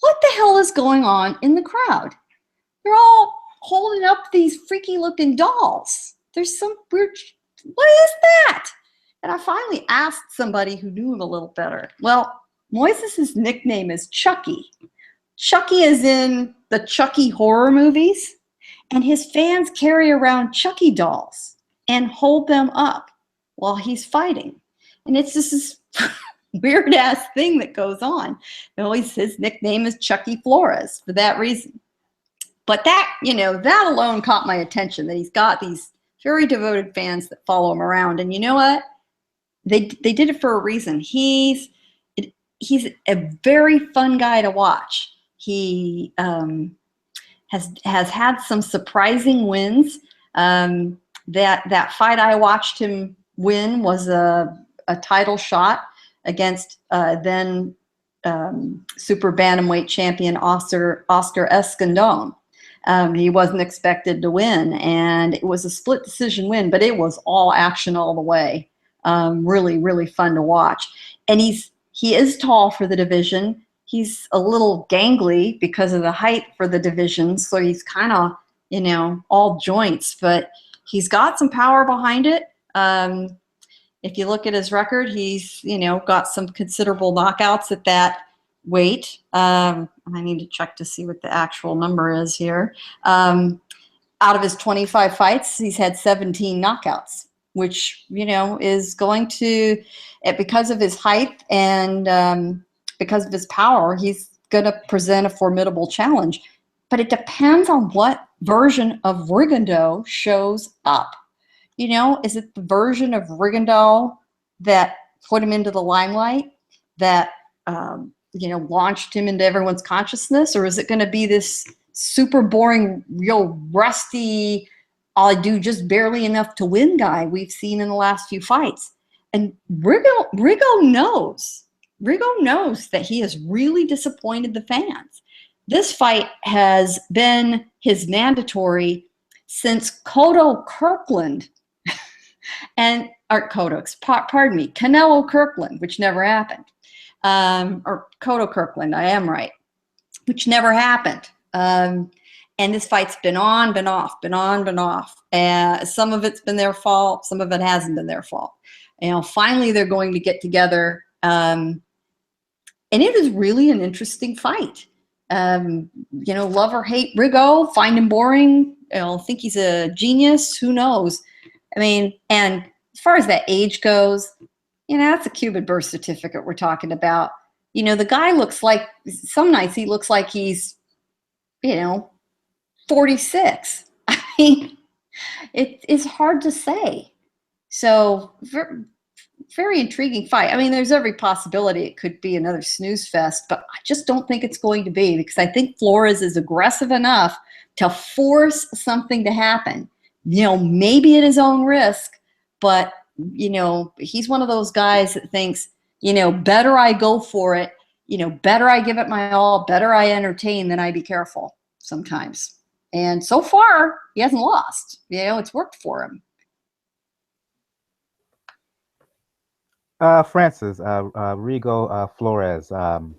Speaker 3: what the hell is going on in the crowd? They're all holding up these freaky looking dolls. There's some weird, what is that? And I finally asked somebody who knew him a little better. Well, Moises' nickname is Chucky. Chucky is in the Chucky horror movies, and his fans carry around Chucky dolls and hold them up while he's fighting. And it's just this weird ass thing that goes on. His nickname is Chucky Flores for that reason. But that, that alone caught my attention, that he's got these very devoted fans that follow him around. And you know what? They did it for a reason. He's a very fun guy to watch. He has had some surprising wins. That fight I watched him win was a title shot against then super bantamweight champion Oscar Escandón. He wasn't expected to win, and it was a split decision win, but it was all action all the way. Really, really fun to watch. And he is tall for the division. He's a little gangly because of the height for the division, so he's kind of, all joints, but he's got some power behind it. If you look at his record, he's, got some considerable knockouts at that weight. I need to check to see what the actual number is here. Out of his 25 fights, he's had 17 knockouts, which, is going to, because of his height and because of his power, he's going to present a formidable challenge. But it depends on what version of Rigondeaux shows up. Is it the version of Rigondeaux that put him into the limelight, that launched him into everyone's consciousness, or is it going to be this super boring, real rusty, I do just barely enough to win guy we've seen in the last few fights? And Rigo knows that he has really disappointed the fans. This fight has been his mandatory since Canelo Kirkland, Canelo Kirkland, which never happened. Or Cotto Kirkland, I am right, which never happened. And this fight's been on, been off, been on, been off. Some of it's been their fault, some of it hasn't been their fault. Finally they're going to get together. And it is really an interesting fight. Love or hate Rigo, find him boring, think he's a genius, who knows? And as far as that age goes, that's a Cuban birth certificate we're talking about. The guy looks like, some nights he looks like he's, 46. I mean, it's hard to say. So very intriguing fight. I mean, there's every possibility it could be another snooze fest, but I just don't think it's going to be, because I think Flores is aggressive enough to force something to happen, maybe at his own risk, but, he's one of those guys that thinks, better I go for it, better I give it my all, better I entertain than I be careful sometimes. And so far, he hasn't lost. It's worked for him.
Speaker 1: Francis, Rigo Flores. On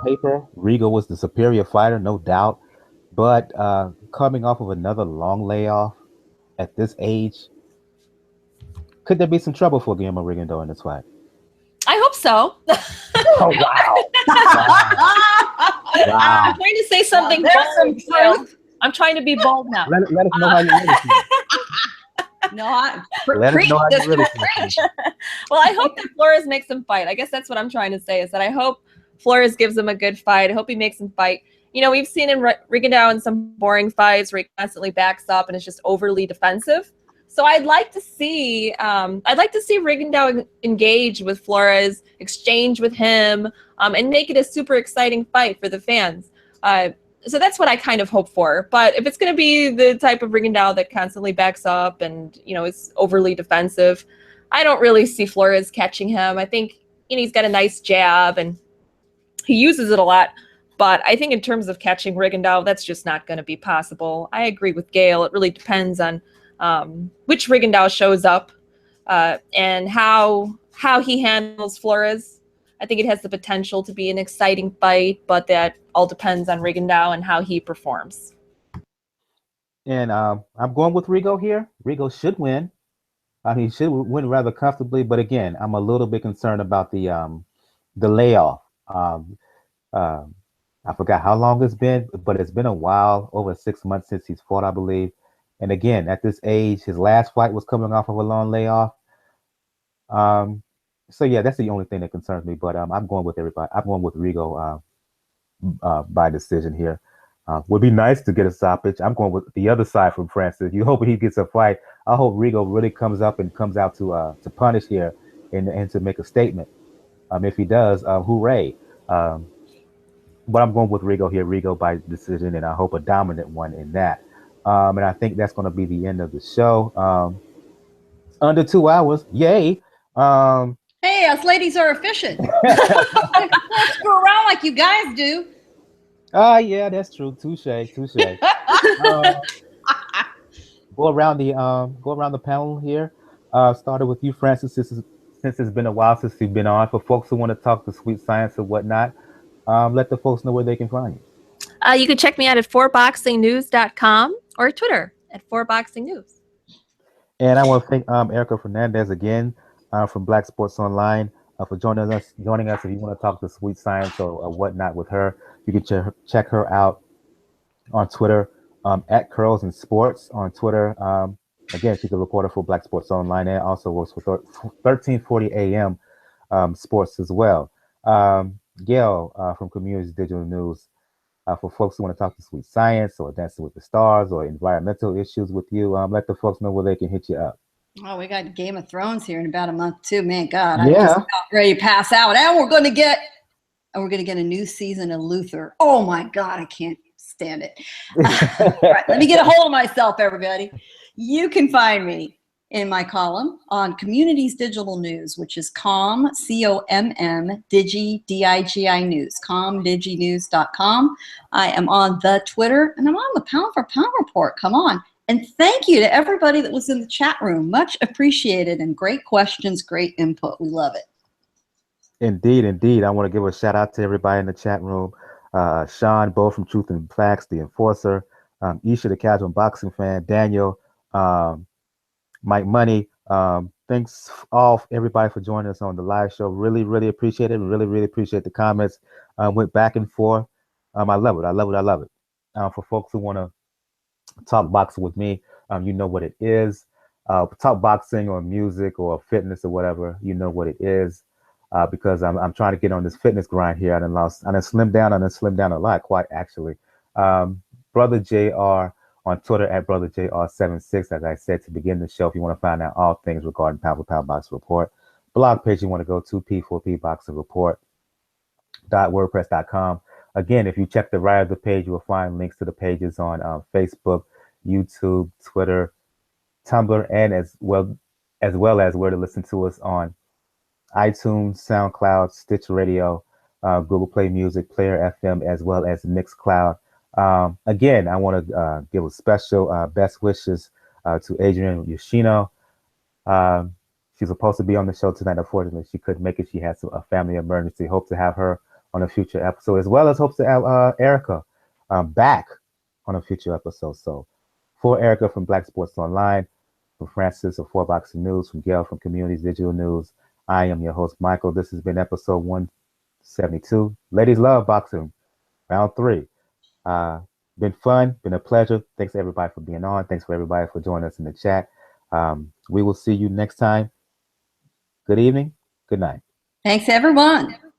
Speaker 1: paper, Rigo was the superior fighter, no doubt. But coming off of another long layoff at this age, could there be some trouble for Guillermo Rigondeaux in this fight?
Speaker 4: I hope so.
Speaker 1: Oh, wow. Wow.
Speaker 4: I'm trying to say something bold. I'm trying to be bold now.
Speaker 1: Let us know how you really feel.
Speaker 3: Let us know how you really feel.
Speaker 4: Well, I hope that Flores makes him fight. I guess that's what I'm trying to say, is that I hope Flores gives him a good fight. I hope he makes him fight. We've seen in Rigondeaux in some boring fights where he constantly backs up and is just overly defensive. So I'd like to see Rigondeaux engage with Flores, exchange with him, and make it a super exciting fight for the fans. So that's what I kind of hope for. But if it's going to be the type of Rigondeaux that constantly backs up and, is overly defensive, I don't really see Flores catching him. I think he's got a nice jab and he uses it a lot. But I think in terms of catching Rigondeaux, that's just not going to be possible. I agree with Gail. It really depends on which Rigondeaux shows up and how he handles Flores. I think it has the potential to be an exciting fight, but that all depends on Rigondeaux and how he performs.
Speaker 1: And I'm going with Rigo here. Rigo should win. He should win rather comfortably, but again, I'm a little bit concerned about the layoff. I forgot how long it's been, but it's been a while, over 6 months since he's fought, I believe. And again, at this age, his last fight was coming off of a long layoff. So yeah, that's the only thing that concerns me. But I'm going with everybody. I'm going with Rigo by decision here. Would be nice to get a stoppage. I'm going with the other side from Francis. You hope he gets a fight. I hope Rigo really comes up and comes out to punish here and to make a statement. If he does, hooray. But I'm going with Rigo here, Rigo by decision, and I hope a dominant one in that. And I think that's going to be the end of the show. Under 2 hours, yay.
Speaker 3: Hey, us ladies are efficient. Don't screw around like you guys do.
Speaker 1: Yeah, that's true. Touche. Go around the panel here. Started with you, Francis. Since it's been a while since you've been on. For folks who want to talk the sweet science or whatnot, let the folks know where they can find you.
Speaker 4: You can check me out at 4boxingnews.com or Twitter at 4boxingnews.
Speaker 1: And I want to thank Erica Fernandez again from Black Sports Online for joining us. If you want to talk the sweet science or whatnot with her, you can check her out on Twitter at Curls and Sports on Twitter. Again, she's a reporter for Black Sports Online and also works for 1340 AM Sports as well. Gail from Communities Digital News. For folks who want to talk to sweet science or Dancing with the Stars or environmental issues with you, let the folks know where they can hit you up.
Speaker 3: Oh, we got Game of Thrones here in about a month too. Man, God,
Speaker 1: Yeah.
Speaker 3: I'm just about ready to pass out. And we're gonna get a new season of Luther. Oh my God, I can't stand it. All right, let me get a hold of myself, everybody. You can find me in my column on Communities Digital News, which is COM, C-O-M-M, Digi, D-I-G-I News, comdiginews.com. I am on the Twitter, and I'm on the Pound for Pound Report. Come on. And thank you to everybody that was in the chat room. Much appreciated, and great questions, great input. We love it.
Speaker 1: Indeed. I want to give a shout out to everybody in the chat room. Sean, Bo from Truth and Plaques, the Enforcer, Isha, the Casual Boxing Fan, Daniel, Mike Money. Thanks everybody for joining us on the live show. Really appreciate it. Really appreciate the comments. Went back and forth. I love it. For folks who want to talk boxing with me, you know what it is. Talk boxing or music or fitness or whatever, you know what it is. Because I'm trying to get on this fitness grind here. I done slimmed down a lot, quite actually. Brother JR on Twitter at Brother JR76. As I said to begin the show, if you want to find out all things regarding Pound for Pound Boxing Report, blog page you want to go to P4P Boxing Report.wordpress.com. Again, if you check the right of the page, you will find links to the pages on Facebook, YouTube, Twitter, Tumblr, and as well as where to listen to us on iTunes, SoundCloud, Stitch Radio, Google Play Music, Player FM, as well as Mixcloud. Again, I want to give a special best wishes to Adrienne Yoshino. She's supposed to be on the show tonight. Unfortunately, she couldn't make it. She has a family emergency. Hope to have her on a future episode, as well as hopes to have Erica back on a future episode. So for Erica from Black Sports Online, from Francis of 4 Boxing News, from Gail from Communities Digital News, I am your host, Michael. This has been episode 172. Ladies love boxing, round 3. Been fun, been a pleasure. Thanks everybody for being on. Thanks for everybody for joining us in the chat. We will see you next time. Good evening. Good night.
Speaker 3: Thanks, everyone.